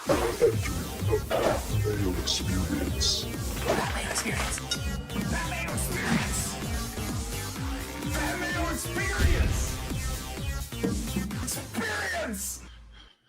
Mayo experience. That Mayo experience. That Mayo experience. That Mayo experience. Experience.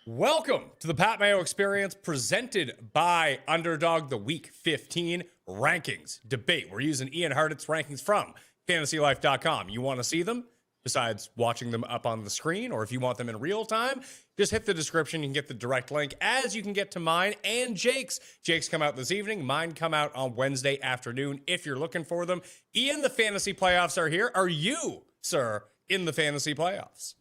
Welcome to the Pat Mayo Experience, presented by Underdog, the Week 15 rankings debate. We're using Ian Hartitz rankings from fantasylife.com. You want to see them? Besides watching them up on the screen, or if you want them in real time, just hit the description. You can get the direct link, as you can get to mine and Jake's. Jake's come out this evening. Mine come out on Wednesday afternoon if you're looking for them. Ian, the fantasy playoffs are here. Are you, sir, in the fantasy playoffs?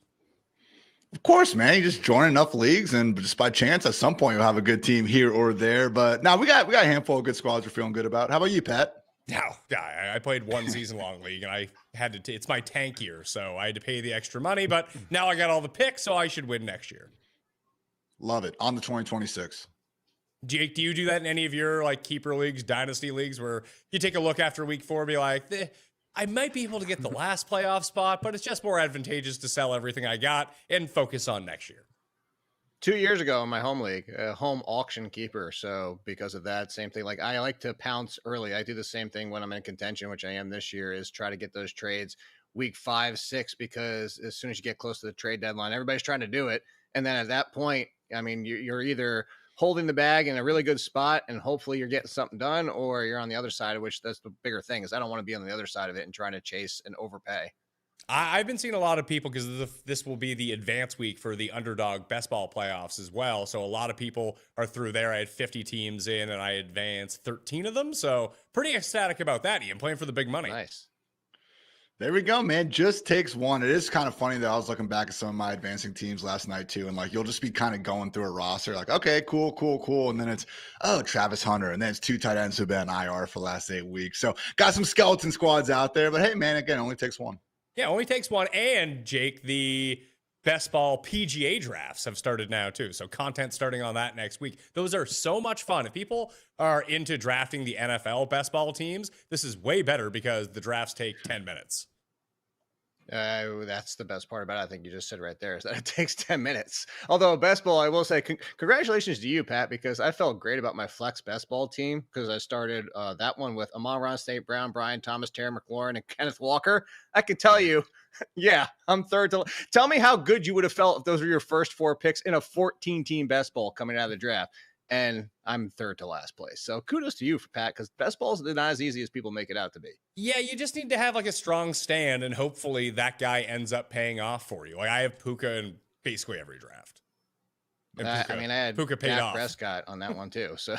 Of course, man. You just join enough leagues, and just by chance, at some point, you'll have a good team here or there. But now we got a handful of good squads we're feeling good about. How about you, Pat? No, I played one season-long league, and I had to. It's my tank year, so I had to pay the extra money. But now I got all the picks, so I should win next year. Love it. On the 2026. Jake, do you do that in any of your like keeper leagues, dynasty leagues, where you take a look after week 4 and be like, I might be able to get the last playoff spot, but it's just more advantageous to sell everything I got and focus on next year? 2 years ago in my home league, home auction keeper. So because of that, same thing. Like I like to pounce early. I do the same thing when I'm in contention, which I am this year, is try to get those trades week 5, 6, because as soon as you get close to the trade deadline, everybody's trying to do it. And then at that point, I mean, you're either holding the bag in a really good spot and hopefully you're getting something done, or you're on the other side, of which that's the bigger thing, is I don't want to be on the other side of it and trying to chase and overpay. I've been seeing a lot of people, because this will be the advance week for the Underdog Best Ball playoffs as well. So a lot of people are through there. I had 50 teams in, and I advanced 13 of them. So pretty ecstatic about that, Ian, playing for the big money. Nice. There we go, man. Just takes one. It is kind of funny that I was looking back at some of my advancing teams last night too, and like you'll just be kind of going through a roster, like, okay, cool, and then it's Travis Hunter, and then it's 2 tight ends who've been on IR for the last 8 weeks. So got some skeleton squads out there, but hey, man, again, it only takes one. Yeah, only takes one. And Jake, the Best Ball PGA drafts have started now too. So content starting on that next week. Those are so much fun. If people are into drafting the NFL Best Ball teams, this is way better because the drafts take 10 minutes. That's the best part about it. I think you just said right there, is that it takes 10 minutes. Although best ball, I will say congratulations to you, Pat, because I felt great about my flex best ball team, because I started that one with Amon-Ra St. Brown, Brian Thomas, Terry McLaurin, and Kenneth Walker. I can tell you, yeah, I'm third to. Tell me how good you would have felt if those were your first 4 picks in a 14-team best ball coming out of the draft. And I'm third to last place. So kudos to you, for Pat, because best balls are not as easy as people make it out to be. Yeah, you just need to have like a strong stand, and hopefully that guy ends up paying off for you. Like I have Puka in basically every draft. I had Puka paid Dak off. Prescott on that one too. So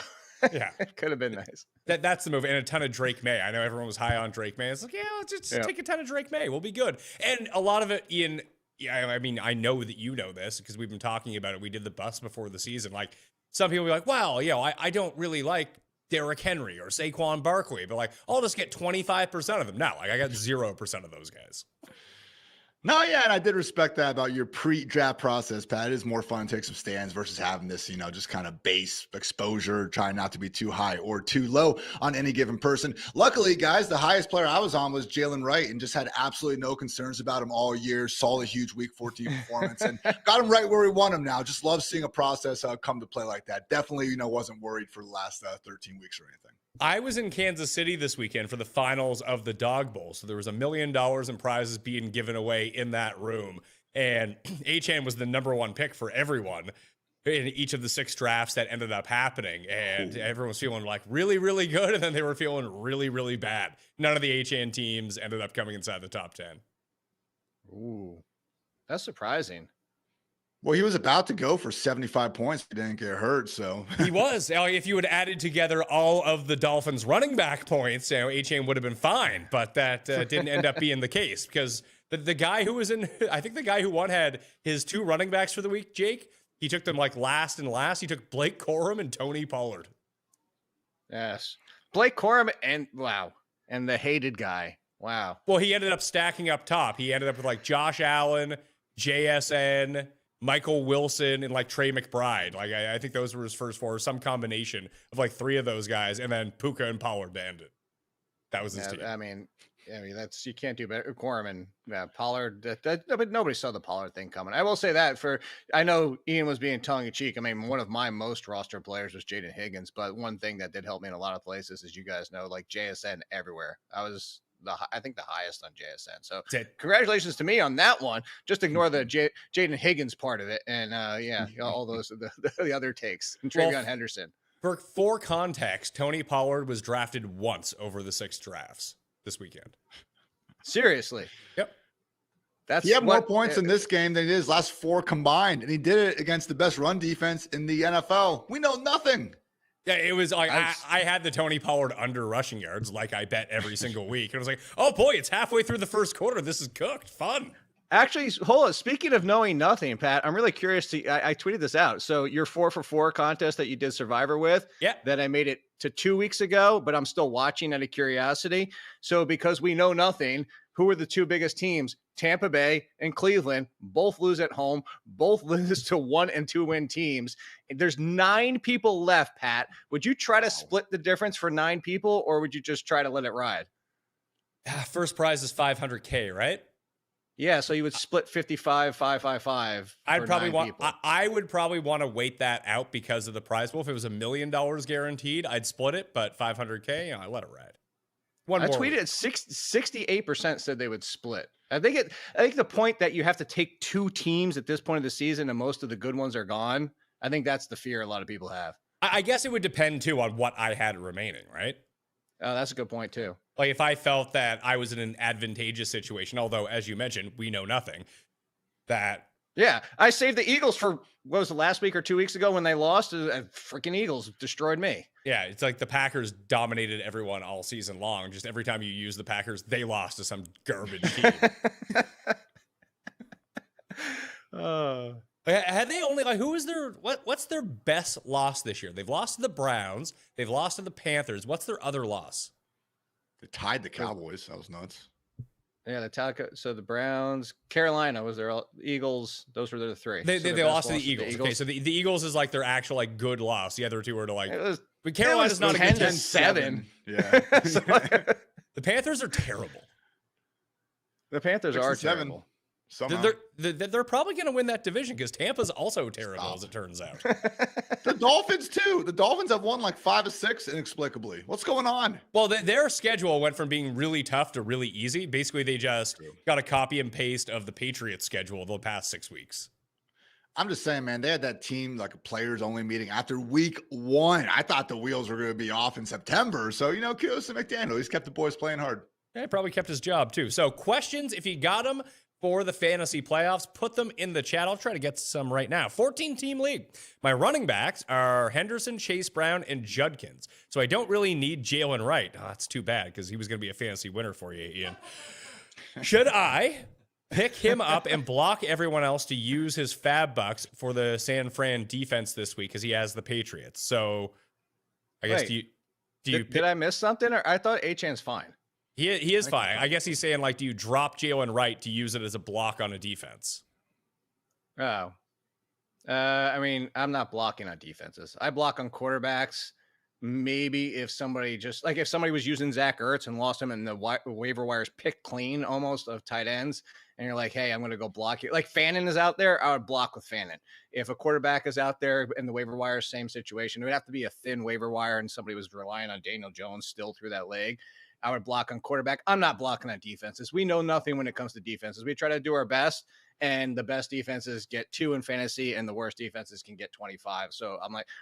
yeah, it could have been nice. That's the move. And a ton of Drake May. I know everyone was high on Drake May. It's like, yeah, let's just take a ton of Drake May. We'll be good. And a lot of it, Ian, yeah, I mean, I know that you know this because we've been talking about it. We did the bust before the season. Like, some people be like, well, I don't really like Derrick Henry or Saquon Barkley, but like, I'll just get 25% of them. No, like I got 0% of those guys. No, yeah, and I did respect that about your pre-draft process, Pat. It is more fun to take some stands versus having this, just kind of base exposure, trying not to be too high or too low on any given person. Luckily, guys, the highest player I was on was Jalen Wright, and just had absolutely no concerns about him all year. Saw a huge Week 14 performance, and got him right where we want him now. Just love seeing a process come to play like that. Definitely, wasn't worried for the last 13 weeks or anything. I was in Kansas City this weekend for the finals of the Dog Bowl. So there was $1 million in prizes being given away in that room. And Achane was the number 1 pick for everyone in each of the 6 drafts that ended up happening. And everyone was feeling like really, really good. And then they were feeling really, really bad. None of the Achane teams ended up coming inside the top 10. Ooh, that's surprising. Well, he was about to go for 75 points. He didn't get hurt, so. He was. If you had added together all of the Dolphins' running back points, Achane would have been fine. But that didn't end up being the case, because the guy who was in, I think the guy who won had his 2 running backs for the week, Jake. He took them like last and last. He took Blake Corum and Tony Pollard. Yes. Blake Corum and the hated guy. Wow. Well, he ended up stacking up top. He ended up with like Josh Allen, JSN, Michael Wilson, and like Trey McBride. Like I think those were his first 4, some combination of like 3 of those guys, and then Puka and Pollard Bandit. That was his team. I mean, I mean, that's you can't do better. Quorum and Pollard. But nobody saw the Pollard thing coming. I will say that I know Ian was being tongue in cheek. I mean, one of my most roster players was Jaden Higgins, but one thing that did help me in a lot of places, as you guys know, like JSN everywhere. I think the highest on JSN. So congratulations to me on that one. Just ignore the Jaden Higgins part of it, and all those the other takes. And Travion Henderson. For context, Tony Pollard was drafted once over the 6 drafts this weekend. Seriously. Yep. He had more points in this game than he did his last 4 combined, and he did it against the best run defense in the NFL. We know nothing. Yeah, it was like I had the Tony Pollard under rushing yards like I bet every single week. And I was like, oh boy, it's halfway through the first quarter. This is cooked. Fun. Actually, hold on. Speaking of knowing nothing, Pat, I'm really curious I tweeted this out. So your 4-for-4 contest that you did Survivor with, that I made it to 2 weeks ago, but I'm still watching out of curiosity. So because we know nothing, who are the 2 biggest teams? Tampa Bay and Cleveland both lose at home, both lose to 1 and 2 win teams. There's 9 people left, Pat. Would you try to split the difference for 9 people, or would you just try to let it ride? First prize is $500K, right? Yeah, so you would split 55, 555. I would probably want to wait that out because of the prize pool. If it was $1 million guaranteed, I'd split it, but $500K, I let it ride. I tweeted 68% said they would split. I think the point that you have to take 2 teams at this point of the season and most of the good ones are gone. I think that's the fear a lot of people have. I guess it would depend too on what I had remaining, right? Oh, that's a good point too. Like if I felt that I was in an advantageous situation, although as you mentioned, we know nothing, I saved the Eagles for what was the last week or 2 weeks ago when they lost. Freaking Eagles destroyed me. Yeah, it's like the Packers dominated everyone all season long. Just every time you use the Packers, they lost to some garbage team. Had they only what's their best loss this year? They've lost to the Browns. They've lost to the Panthers. What's their other loss? They tied the Cowboys. That was nuts. Yeah, so the Browns, Carolina was their Eagles. Those were their 3. They lost to the Eagles. Okay, so the Eagles is like their actual like good loss. The other 2 were to like. But Carolina's not a good 10-7. Yeah. The Panthers are terrible. The Panthers are terrible. They're probably going to win that division because Tampa's also terrible, as it turns out. The Dolphins, too. The Dolphins have won like 5 of 6 inexplicably. What's going on? Well, their schedule went from being really tough to really easy. Basically, they just got a copy and paste of the Patriots schedule the past 6 weeks. I'm just saying, man, they had that team like a players only meeting after week 1. I thought the wheels were going to be off in September. So, kudos to McDaniel. He's kept the boys playing hard. Yeah, he probably kept his job, too. So questions, if you got them for the fantasy playoffs, put them in the chat. I'll try to get some right now. 14-team league. My running backs are Henderson, Chase Brown, and Judkins. So I don't really need Jalen Wright. Oh, that's too bad because he was going to be a fantasy winner for you, Ian. Should I pick him up and block everyone else to use his fab bucks for the San Fran defense this week because he has the Patriots? So I guess did I miss something? Or I thought Achan's fine. He is fine. I guess he's saying, like, do you drop Jalen Wright to use it as a block on a defense? Oh. I mean, I'm not blocking on defenses. I block on quarterbacks. Maybe if somebody was using Zach Ertz and lost him and the waiver wires picked clean almost of tight ends, and you're like, hey, I'm going to go block you. Like Fannin is out there, I would block with Fannin. If a quarterback is out there in the waiver wire, same situation. It would have to be a thin waiver wire and somebody was relying on Daniel Jones still through that leg. I would block on quarterback. I'm not blocking on defenses. We know nothing when it comes to defenses. We try to do our best, and the best defenses get 2 in fantasy, and the worst defenses can get 25. So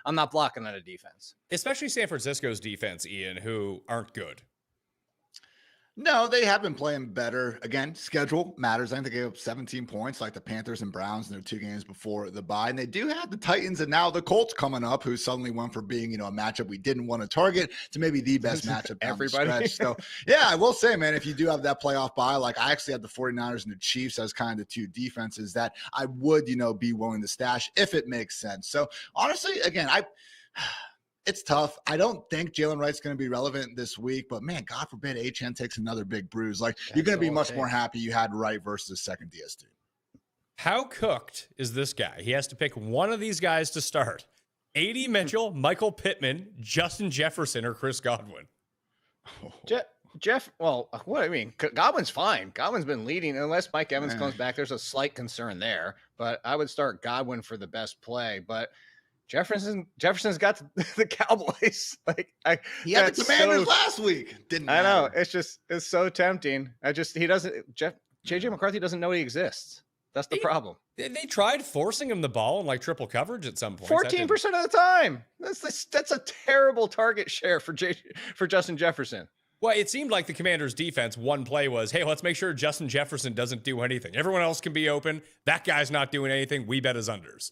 I'm not blocking on a defense. Especially San Francisco's defense, Ian, who aren't good. No, they have been playing better. Again, schedule matters. I think they gave up 17 points like the Panthers and Browns in their 2 games before the bye. And they do have the Titans and now the Colts coming up, who suddenly went from being, a matchup we didn't want to target to maybe the best matchup down the stretch. So, yeah, I will say, man, if you do have that playoff bye, like I actually had the 49ers and the Chiefs as kind of the 2 defenses that I would, be willing to stash if it makes sense. So, honestly, again, it's tough. I don't think Jalen Wright's going to be relevant this week, but man, God forbid Achan takes another big bruise. Like you're going to be much more happy you had Wright versus the second DST. How cooked is this guy? He has to pick one of these guys to start. A.D. Mitchell, Michael Pittman, Justin Jefferson, or Chris Godwin. Well, what I mean, Godwin's fine. Godwin's been leading unless Mike Evans Eh. comes back. There's a slight concern there, but I would start Godwin for the best play. But Jefferson's got the Cowboys. He had the that's Commanders so- last week. Didn't I know. matter. It's so tempting. He doesn't. JJ McCarthy doesn't know he exists. That's the problem. They tried forcing him the ball in like triple coverage at some point. 14% of the time. That's a terrible target share for Justin Jefferson. Well, it seemed like the Commanders' defense, one play was, hey, let's make sure Justin Jefferson doesn't do anything. Everyone else can be open. That guy's not doing anything. We bet his unders.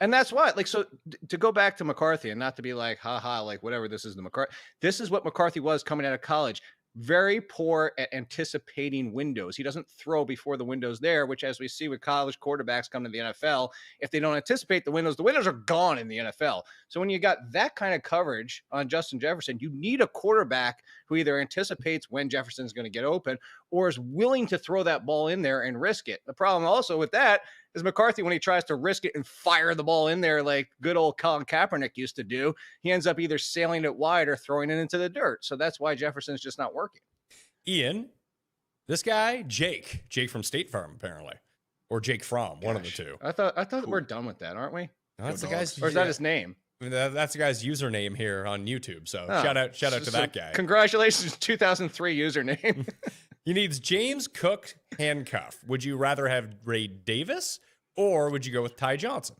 And that's why, so to go back to McCarthy and not to be like, haha, like whatever, this is the McCarthy. This is what McCarthy was coming out of college. Very poor at anticipating windows. He doesn't throw before the window's there, which as we see with college quarterbacks come to the NFL, if they don't anticipate the windows are gone in the NFL. So when you got that kind of coverage on Justin Jefferson, you need a quarterback who either anticipates when Jefferson's going to get open or is willing to throw that ball in there and risk it. The problem also with that is McCarthy, when he tries to risk it and fire the ball in there like good old Colin Kaepernick used to do, he ends up either sailing it wide or throwing it into the dirt. So that's why Jefferson's just not working. Ian, this guy, Jake from State Farm, apparently. Or Jake Fromm, one of the two. I thought we're done with that, aren't we? No, that's Go the guy's, Or is that his name? That's the guy's username here on YouTube. So shout out to that guy. Congratulations, 2003 username. He needs James Cook handcuff. Would you rather have Ray Davis or would you go with Ty Johnson?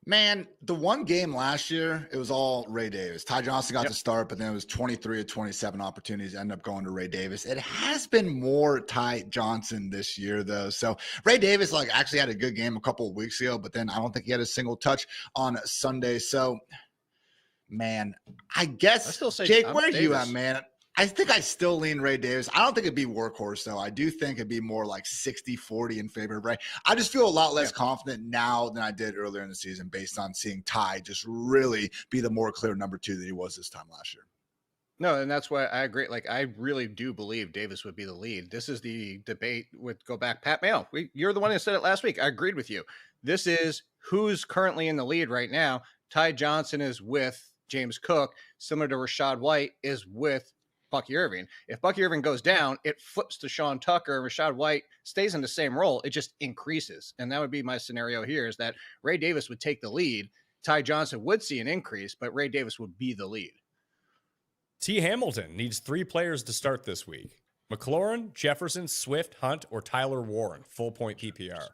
Man, the one game last year, it was all Ray Davis. Ty Johnson got to start, but then it was 23 of 27 opportunities end up going to Ray Davis. It has been more Ty Johnson this year, though. So Ray Davis actually had a good game a couple of weeks ago, but then I don't think he had a single touch on Sunday. So, man, I guess, I still say Jake, I'm where are you Davis. at, man? I think I still lean Ray Davis. I don't think it'd be workhorse, though. I do think it'd be more like 60-40 in favor of Ray. I just feel a lot less confident now than I did earlier in the season based on seeing Ty just really be the more clear number two that he was this time last year. No, and that's why I agree. I really do believe Davis would be the lead. This is the debate with go back Pat Mayo. You're the one who said it last week. I agreed with you. This is who's currently in the lead right now. Ty Johnson is with James Cook, similar to Rashad White is with Bucky Irving. If Bucky Irving goes down, it flips to Sean Tucker and Rashad White stays in the same role. It just increases. And that would be my scenario here is that Ray Davis would take the lead. Ty Johnson would see an increase, but Ray Davis would be the lead. T. Hamilton needs 3 players to start this week. McLaurin, Jefferson, Swift, Hunt, or Tyler Warren. Full point PPR.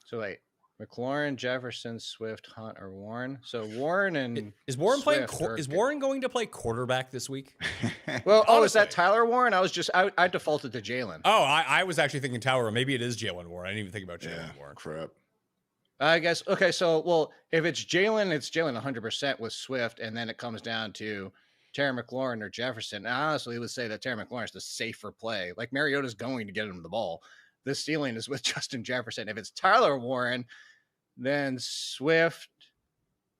So wait, McLaurin, Jefferson, Swift, Hunt, or Warren. So Warren and Is Warren playing? Swift Is Warren going to play quarterback this week? well, is that Honestly. Tyler Warren? I defaulted to Jalen. Oh, I was actually thinking Tyler. Maybe it is Jalen Warren. I didn't even think about Jalen Warren. Crap. I guess. Okay. So, if it's Jalen 100% with Swift, and then it comes down to Terry McLaurin or Jefferson. I honestly would say that Terry McLaurin is the safer play. Like Mariota's going to get him the ball. The ceiling is with Justin Jefferson. If it's Tyler Warren, then Swift.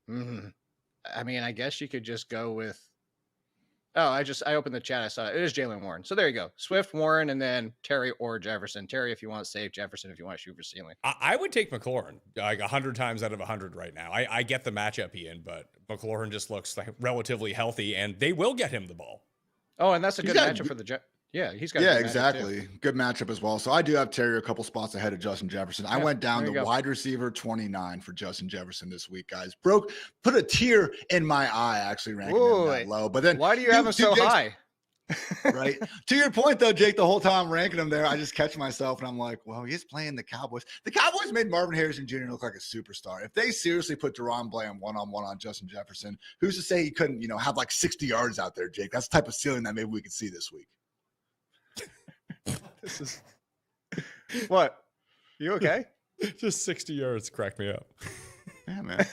I mean, I guess you could just go with. Oh, I opened the chat. I saw it. It is Jalen Warren. So there you go. Swift, Warren, and then Terry or Jefferson. Terry, if you want to save Jefferson, if you want to shoot for ceiling. I would take McLaurin like 100 times out of 100 right now. I get the matchup, Ian, but McLaurin just looks like relatively healthy, and they will get him the ball. Oh, and that's a He's good got- matchup for the Jet. Yeah, he's got. a Yeah, good matchup, too. exactly. Good matchup as well. So I do have Terry a couple spots ahead of Justin Jefferson. I Yeah, went down there to you go. wide receiver 29 for Justin Jefferson this week, guys. Put a tear in my eye actually ranking him Whoa, that low. But then Why do you have him so Jake's- high? Right. To your point, though, Jake, the whole time I'm ranking him there, I just catch myself and I'm like, well, he's playing the Cowboys. The Cowboys made Marvin Harrison Jr. look like a superstar. If they seriously put Deron Bland one-on-one on Justin Jefferson, who's to say he couldn't, have like 60 yards out there, Jake? That's the type of ceiling that maybe we could see this week. This is what? You okay? Just 60 yards cracked me up. Yeah, man.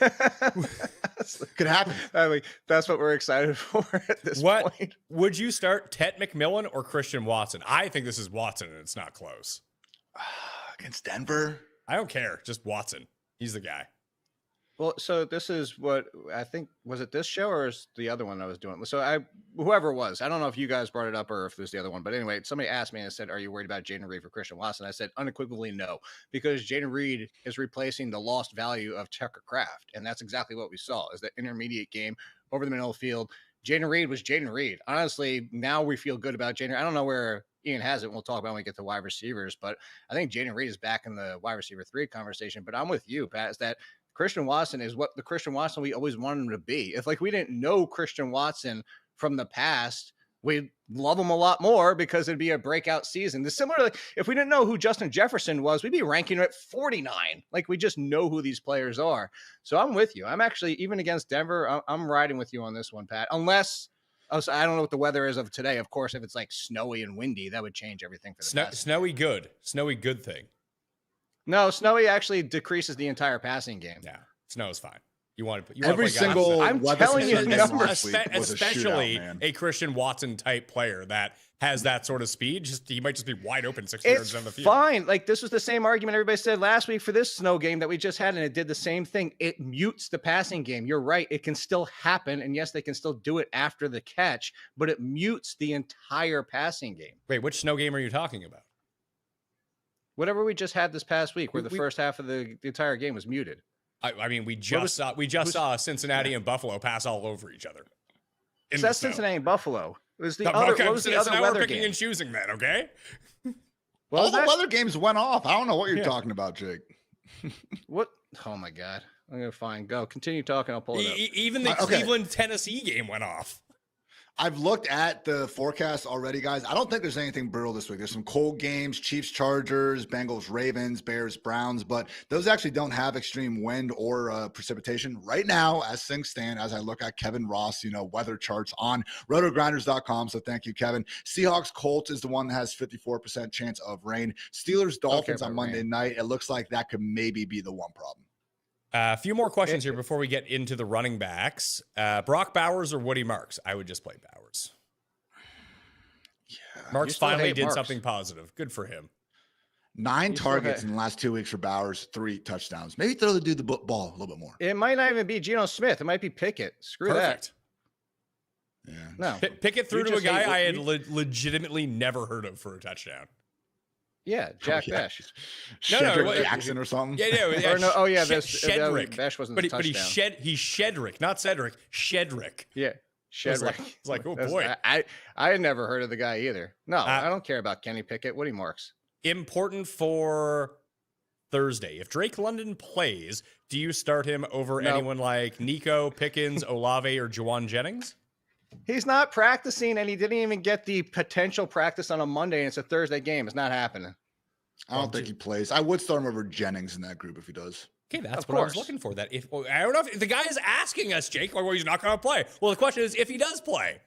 Could happen. I mean, that's what we're excited for at this What point. would you start, Tet McMillan or Christian Watson? I think this is Watson, and it's not close. Against Denver. I don't care. Just Watson. He's the guy. Well, so this is what I think. Was it this show or is the other one I was doing? So whoever it was, I don't know if you guys brought it up or if it was the other one, but anyway, somebody asked me and said, "Are you worried about Jaden Reed for Christian Watson?" I said unequivocally no, because Jaden Reed is replacing the lost value of Tucker Kraft, and that's exactly what we saw. Is that intermediate game over the middle of the field. Jaden Reed was Jaden Reed. Honestly, now we feel good about Jaden. I don't know where Ian has it. We'll talk about when we get to wide receivers, but I think Jaden Reed is back in the wide receiver 3 conversation. But I'm with you, Pat, is that Christian Watson is what the Christian Watson we always wanted him to be. If like we didn't know Christian Watson from the past, we'd love him a lot more because it'd be a breakout season. The similar, like, if we didn't know who Justin Jefferson was, we'd be ranking him at 49. Like we just know who these players are. So I'm with you. I'm actually, even against Denver, I'm riding with you on this one, Pat. Unless, I don't know what the weather is of today. Of course, if it's like snowy and windy, that would change everything for the Snowy good thing. No, snowy actually decreases the entire passing game. Yeah, snow is fine. You want to Every single I'm weather telling you, system numbers, last week was a especially shootout, man. a Christian Watson type player that has that sort of speed. Just he might just be wide open 60 yards down the field. Fine. Like this was the same argument everybody said last week for this snow game that we just had, and it did the same thing. It mutes the passing game. You're right. It can still happen, and yes, they can still do it after the catch, but it mutes the entire passing game. Wait, which snow game are you talking about? Whatever we just had this past week, where the first half of the entire game was muted. I mean, we just saw Cincinnati and Buffalo pass all over each other. So that's Cincinnati and Buffalo. It was the Okay, other. What was the other now weather we're picking game? and choosing then, okay? All the weather games went off. I don't know what you're Yeah. talking about, Jake. What? Oh my God! I'm gonna find. Go. Continue talking. I'll pull it up. Even the Okay. Cleveland Tennessee game went off. I've looked at the forecast already, guys. I don't think there's anything brutal this week. There's some cold games, Chiefs, Chargers, Bengals, Ravens, Bears, Browns, but those actually don't have extreme wind or precipitation right now as things stand, as I look at Kevin Ross, weather charts on rotogrinders.com. So thank you, Kevin. Seahawks, Colts is the one that has 54% chance of rain. Steelers, Dolphins on Monday night. It looks like that could maybe be the one problem. A few more questions here before we get into the running backs. Brock Bowers or Woody Marks? I would just play Bowers. Yeah. Marks still finally hate did Marks. something positive. Good for him. 9 You still targets hate- in the last 2 weeks for Bowers, 3 touchdowns. Maybe throw the dude the ball a little bit more. It might not even be Geno Smith. It might be Pickett. Screw Perfect. Yeah. that. No. Pick it through You to a just guy hate- I had you- legitimately never heard of for a touchdown. Yeah, Jack Oh, yeah. Bash. No, Shedrick it- Jackson or something. Yeah. Or no, oh yeah, Shedrick. Bash wasn't But the touchdown. he's Shedrick, not Cedric. Shedrick. Yeah, was like- Shedrick. it's like, oh, That's- boy. I had never heard of the guy either. No, I don't care about Kenny Pickett. Woody Marks. Important for Thursday. If Drake London plays, do you start him over No. anyone like Nico, Pickens, Olave, or Juwan Jennings? He's not practicing, and he didn't even get the potential practice on a Monday, and it's a Thursday game. It's not happening. I don't think he plays. I would start him over Jennings in that group if he does. Okay, that's Of what I was course. looking for. That if I don't know if the guy is asking us, Jake, well, he's not going to play. Well, the question is if he does play.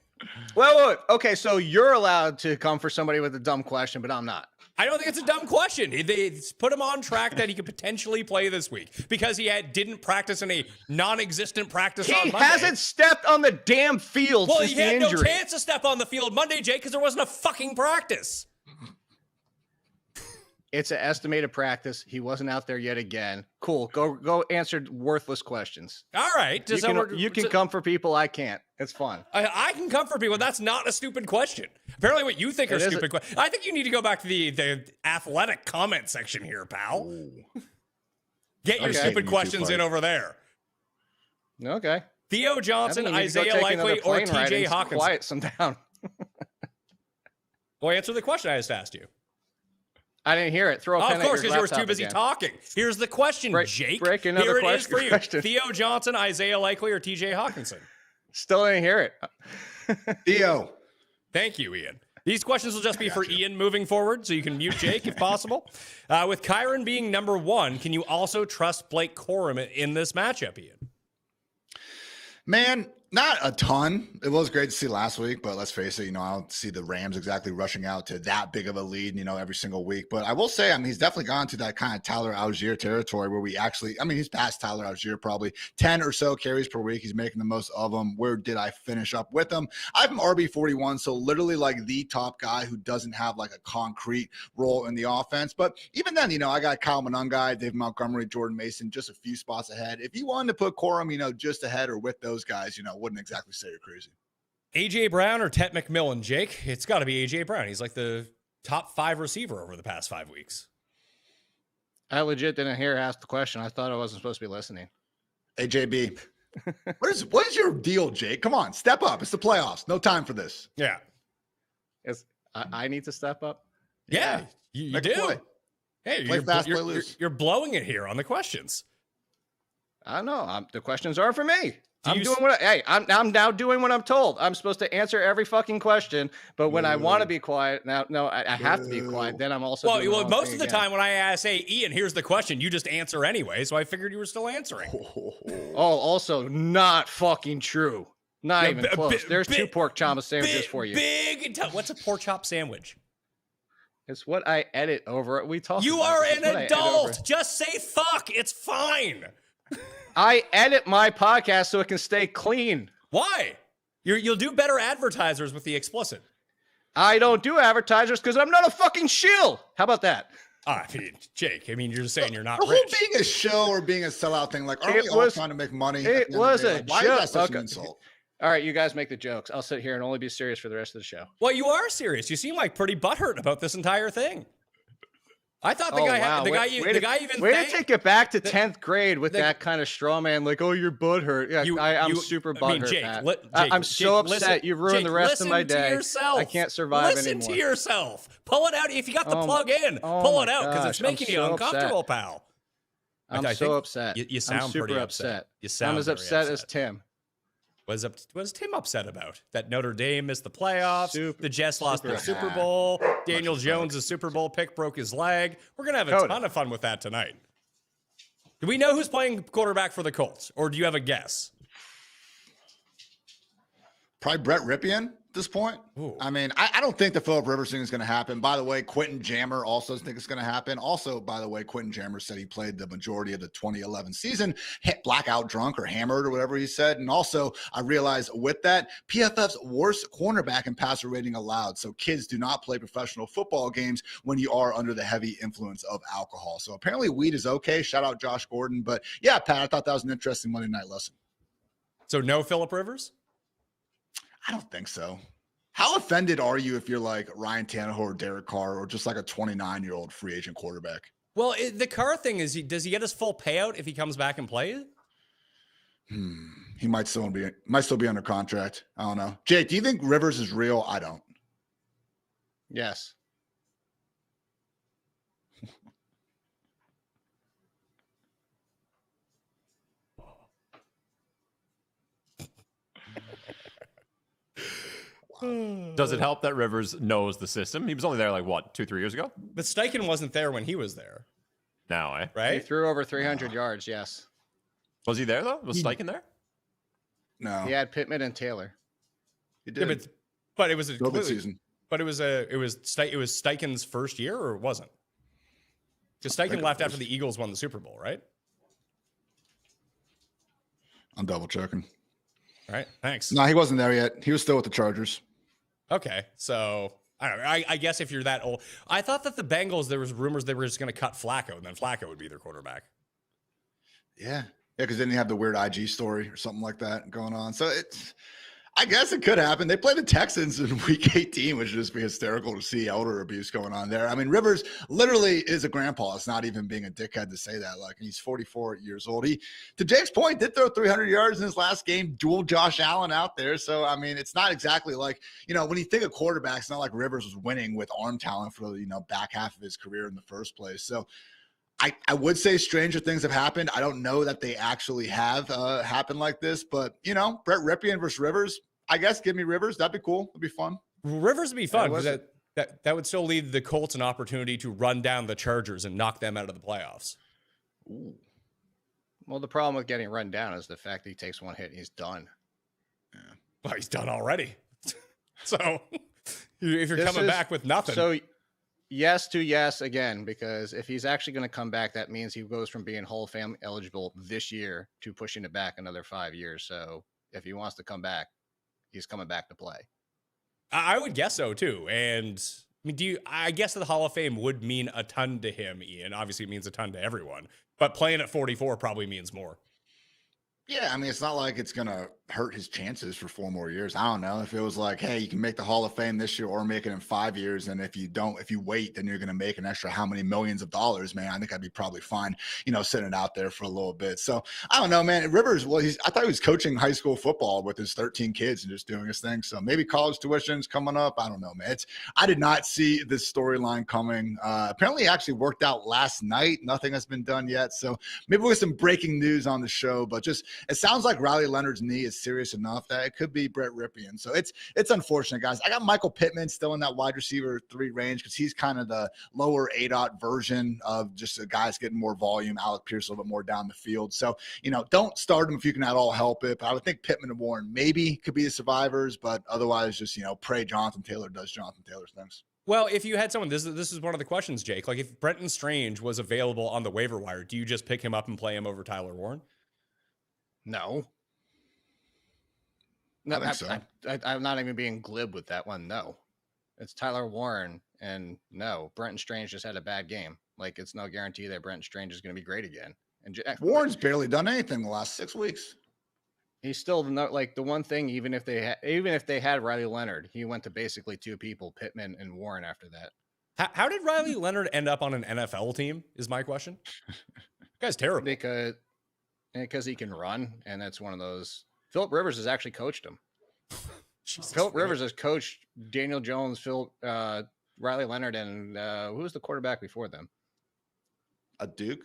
Well, okay, so you're allowed to come for somebody with a dumb question, but I'm not. I don't think it's a dumb question. They put him on track that he could potentially play this week because he didn't practice in a non-existent practice on He Monday. hasn't stepped on the damn field Well, since he the had injury. no chance to step on the field Monday, Jake, because there wasn't a fucking practice. It's an estimated practice. He wasn't out there yet again. Cool. Go answer worthless questions. All right. You can come for people. I can't. It's fun. I can comfort people. That's not a stupid question. Apparently, what you think are It is stupid questions. I think you need to go back to the athletic comment section here, pal. Get your Okay. stupid YouTube questions in fight. over there. Okay. Theo Johnson, I think you need to go Isaiah take another Likely, or plane ride TJ and Hawkinson. Quiet some down. Well, answer the question I just asked you. I didn't hear it. Throw a Oh, pen of at course, your because you were laptop too busy again. talking. Here's the question, Jake. break another Here it is for you. question. Theo Johnson, Isaiah Likely, or TJ Hawkinson? Still didn't hear it. Theo. Thank you, Ian. These questions will just be for gotcha. Ian moving forward, so you can mute Jake if possible. With Kyron being number 1, can you also trust Blake Corum in this matchup, Ian? Man, not a ton. It was great to see last week, but let's face it, I don't see the Rams exactly rushing out to that big of a lead, every single week. But I will say, he's definitely gone to that kind of Tyler Algier territory where he's past Tyler Algier probably 10 or so carries per week. He's making the most of them. Where did I finish up with him? I'm RB41, so literally like the top guy who doesn't have like a concrete role in the offense. But even then, I got Kyle Monungai, David Montgomery, Jordan Mason, just a few spots ahead. If you wanted to put Corum, just ahead or with those guys, wouldn't exactly say you're crazy. AJ Brown or Tet McMillan, Jake? It's got to be AJ Brown. He's like the top 5 receiver over the past 5 weeks. I legit didn't hear her ask the question. I thought I wasn't supposed to be listening. AJB. What is your deal, Jake? Come on, step up. It's the playoffs. No time for this. Yeah. I need to step up. Yeah, you Make a do. play. Hey, Play fast, play loose. You're blowing it here on the questions. I don't know. The questions are for me. Do you I'm now doing what I'm told. I'm supposed to answer every fucking question, but when I want to be quiet, I have to be quiet. Then I'm also doing the well, wrong most thing of the again. time when I say, Ian, here's the question, you just answer anyway. So I figured you were still answering. Oh, also not fucking true. Not even close. There's 2 pork chop sandwiches for you. What's a pork chop sandwich? It's what I edit over. We talk. You about are this. an It's what I edit adult. over. Just say fuck. It's fine. I edit my podcast so it can stay clean. Why? You'll do better advertisers with the explicit. I don't do advertisers because I'm not a fucking shill. How about that? I mean, Jake, you're just saying you're not The whole rich. being a show or being a sellout thing, like, aren't It we all was- trying to make money? it was a Why joke. is that such an Okay. insult? All right, you guys make the jokes. I'll sit here and only be serious for the rest of the show. Well, you are serious. You seem like pretty butthurt about this entire thing. I thought the guy wow. the Way guy even to thanked- take it back to 10th grade with that kind of straw man, like, oh, your butt hurt. Yeah, I'm super butthurt. I mean, Jake, Pat. Jake, I'm so Jake, upset. You've ruined Jake, the rest of my listen to day. yourself. I can't survive listen anymore. to yourself. Pull it out. If you got the Oh plug in, oh pull my it out because it's gosh, I'm making you so uncomfortable, upset. pal. I'm I so think upset. You sound I'm super pretty upset. You sound I'm as very upset as Tim. What is Tim upset about? That Notre Dame missed the playoffs. The Jets lost the super Super Bowl. Daniel Jones' Super Bowl pick broke his leg. We're going to have a ton of fun with that tonight. Do we know who's playing quarterback for the Colts? Or do you have a guess? Probably Brett Ripien at this point. Ooh. I mean, I don't think the Phillip Rivers thing is going to happen. By the way, Quentin Jammer also doesn't think it's going to happen. Also, by the way, Quentin Jammer said he played the majority of the 2011 season, blackout drunk or hammered or whatever he said. And also, I realized with that, PFF's worst cornerback and passer rating allowed. So kids do not play professional football games when you are under the heavy influence of alcohol. So apparently weed is okay. Shout out Josh Gordon. But yeah, Pat, I thought that was an interesting Monday night lesson. So no Phillip Rivers? I don't think so. How offended are you if you're like Ryan Tannehill or Derek Carr or just like a 29-year-old free agent quarterback? Well, the Carr thing is, does he get his full payout if he comes back and plays? He might still be under contract. I don't know. Jake, do you think Rivers is real? I don't. Yes. Does it help that Rivers knows the system? He was only there like, what, 2-3 years ago? But Steichen wasn't there when he was there, Now, eh? He right? threw over 300 yards, yes. Was he there, though? Was Steichen there? No. He had Pittman and Taylor. He Yeah, did. but it was a COVID completely, season. but it was Steichen's first year, or it wasn't? Because Steichen left after the Eagles won the Super Bowl, right? I'm double checking. All right, thanks. No, he wasn't there yet. He was still with the Chargers. Okay, so I don't know. I guess if you're that old, I thought that the Bengals, there was rumors they were just going to cut Flacco, and then Flacco would be their quarterback. Yeah. Yeah, because then you have the weird IG story or something like that going on. So I guess it could happen. They play the Texans in week 18, which would just be hysterical to see elder abuse going on there. I mean, Rivers literally is a grandpa. It's not even being a dickhead to say that. Like, he's 44 years old. He, to Jake's point, did throw 300 yards in his last game, dual Josh Allen out there. So, I mean, it's not exactly like, when you think of quarterbacks, it's not like Rivers was winning with arm talent for the, back half of his career in the first place. So, I would say stranger things have happened. I don't know that they actually have happened like this, but, Brett Ripien versus Rivers, I guess give me Rivers. That'd be cool. It'd be fun. Rivers would be fun was because that would still leave the Colts an opportunity to run down the Chargers and knock them out of the playoffs. Ooh. Well, the problem with getting run down is the fact that he takes one hit and he's done. Well, he's done already. So if you're This coming is- back with nothing, So, yes to yes again, because if he's actually going to come back, that means he goes from being Hall of Fame eligible this year to pushing it back another 5 years. So if he wants to come back, he's coming back to play. I would guess so too. And I mean, I guess the Hall of Fame would mean a ton to him, Ian. Obviously, it means a ton to everyone, but playing at 44 probably means more. Yeah, I mean, it's not like it's going to hurt his chances for 4 more years. I don't know if it was like, hey, you can make the Hall of Fame this year or make it in 5 years. And if you wait, then you're going to make an extra how many millions of dollars, man. I think I'd be probably fine, sitting it out there for a little bit. So I don't know, man. Rivers, well, I thought he was coaching high school football with his 13 kids and just doing his thing. So maybe college tuition's coming up. I don't know, man. I did not see this storyline coming. Apparently it actually worked out last night. Nothing has been done yet. So maybe with some breaking news on the show, but just, it sounds like Riley Leonard's knee is serious enough that it could be Brett Ripien. So it's unfortunate, guys. I got Michael Pittman still in that wide receiver 3 range because he's kind of the lower ADOT version of just the guys getting more volume. Alec Pierce a little bit more down the field. So, don't start him if you can at all help it. But I would think Pittman and Warren maybe could be the survivors, but otherwise just, pray Jonathan Taylor does Jonathan Taylor's things. Well, if you had someone, this is one of the questions, Jake. Like if Brenton Strange was available on the waiver wire, do you just pick him up and play him over Tyler Warren? No. I think so. I'm not even being glib with that one. No, it's Tyler Warren, and no, Brenton Strange just had a bad game. Like it's no guarantee that Brenton Strange is going to be great again. And Warren's barely done anything the last 6 weeks. He's still not like the one thing. Even if they had Riley Leonard, he went to basically 2 people, Pittman and Warren. After that, how did Riley Leonard end up on an NFL team? Is my question. Guy's terrible because he can run, and that's one of those. Philip Rivers has actually coached him. Jesus, Philip Rivers has coached Daniel Jones, Riley Leonard, and who was the quarterback before them? A Duke?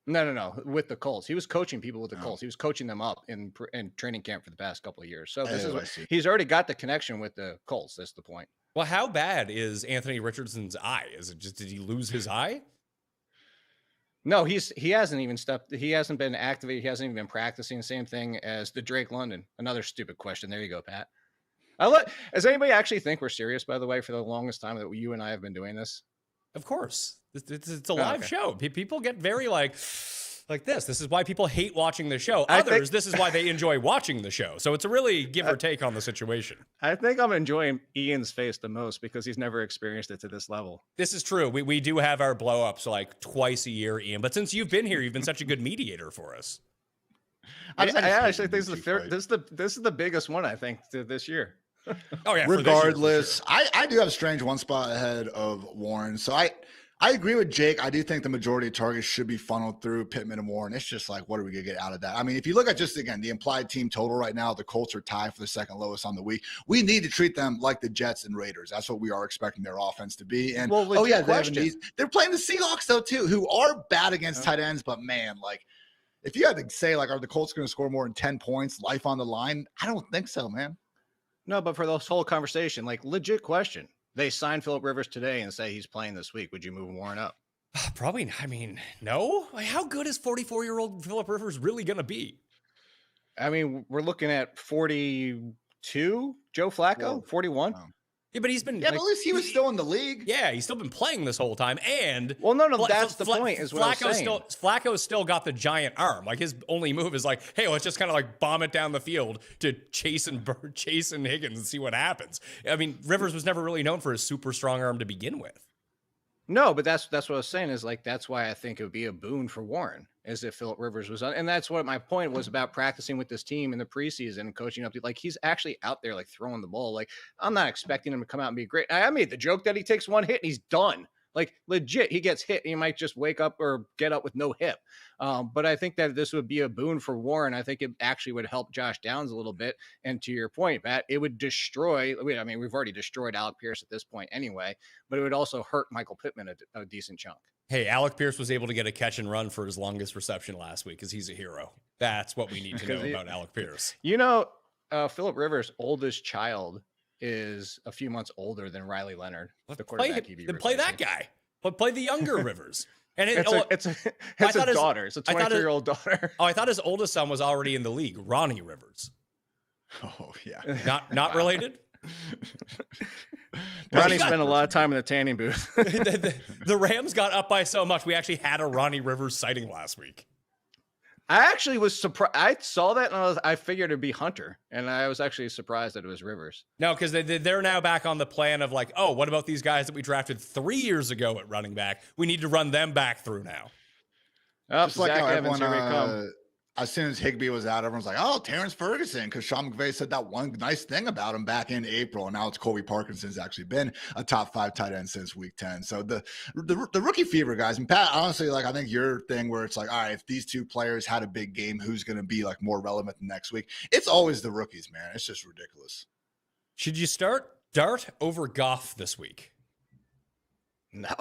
No. With the Colts, he was coaching people with the Colts. He was coaching them up in training camp for the past couple of years. So he's already got the connection with the Colts. That's the point. Well, how bad is Anthony Richardson's eye? Is it just did he lose his eye? No, he hasn't even stepped. He hasn't been activated. He hasn't even been practicing. Same thing as the Drake London. Another stupid question. There you go, Pat. Does anybody actually think we're serious? By the way, for the longest time that you and I have been doing this. Of course, it's a live show. People get very like this. This is why people hate watching the show. Others, this is why they enjoy watching the show. So it's a really give or take on the situation. I think I'm enjoying Ian's face the most because he's never experienced it to this level. This is true. We do have our blow ups like twice a year, Ian. But since you've been here, you've been such a good mediator for us. I actually think this is the biggest one I think this year. Oh yeah. Regardless, I do have a strange one spot ahead of Warren. So I agree with Jake. I do think the majority of targets should be funneled through Pittman and Warren. It's just like, what are we going to get out of that? I mean, if you look at just, again, the implied team total right now, the Colts are tied for the second lowest on the week. We need to treat them like the Jets and Raiders. That's what we are expecting their offense to be. And, they're playing the Seahawks, though, too, who are bad against tight ends. But, man, like, if you had to say, like, are the Colts going to score more than 10 points, life on the line? I don't think so, man. No, but for this whole conversation, like, legit question. They signed Philip Rivers today and say he's playing this week. Would you move Warren up? Probably. I mean, no. Like, how good is 44-year-old Philip Rivers really going to be? I mean, we're looking at 42. Joe Flacco, 41. Yeah, but he's been. Yeah, but at least he was still in the league. Yeah, he's still been playing this whole time. And that's the point. Is what I'm saying. Flacco's still got the giant arm. Like his only move is like, hey, let's just kind of like bomb it down the field to Chase and Higgins and see what happens. I mean, Rivers was never really known for his super strong arm to begin with. No, but that's what I was saying is like that's why I think it would be a boon for Warren is if Philip Rivers was on, and that's what my point was about practicing with this team in the preseason and coaching up. Like he's actually out there like throwing the ball. Like I'm not expecting him to come out and be great. I made the joke that he takes one hit and he's done. Like legit, he gets hit and he might just wake up or get up with no hip. But I think that this would be a boon for Warren. I think it actually would help Josh Downs a little bit. And to your point, Pat, it would destroy. I mean, we've already destroyed Alec Pierce at this point anyway, but it would also hurt Michael Pittman a decent chunk. Hey, Alec Pierce was able to get a catch and run for his longest reception last week because he's a hero. That's what we need to know about Alec Pierce. Philip Rivers' oldest child is a few months older than Riley Leonard, the quarterback. Play that guy, but play the younger Rivers. And it's a daughter. It's a 23-year-old daughter. Oh, I thought his oldest son was already in the league, Ronnie Rivers. Oh yeah, not related. Ronnie spent a lot of time in the tanning booth. the Rams got up by so much. We actually had a Ronnie Rivers sighting last week. I actually was surprised. I saw that and I figured it'd be Hunter, and I was actually surprised that it was Rivers. No, because they're now back on the plan of like, oh, what about these guys that we drafted 3 years ago at running back? We need to run them back through now. Just like how everyone, as soon as Higbee was out, everyone's like, oh, Terrence Ferguson, because Sean McVay said that one nice thing about him back in April. And now it's Colby Parkinson's actually been a top 5 tight end since week 10. So the rookie fever, guys. And Pat, honestly, like, I think your thing where it's like, all right, if these two players had a big game, who's going to be like more relevant than next week? It's always the rookies, man. It's just ridiculous. Should you start Dart over Goff this week? No.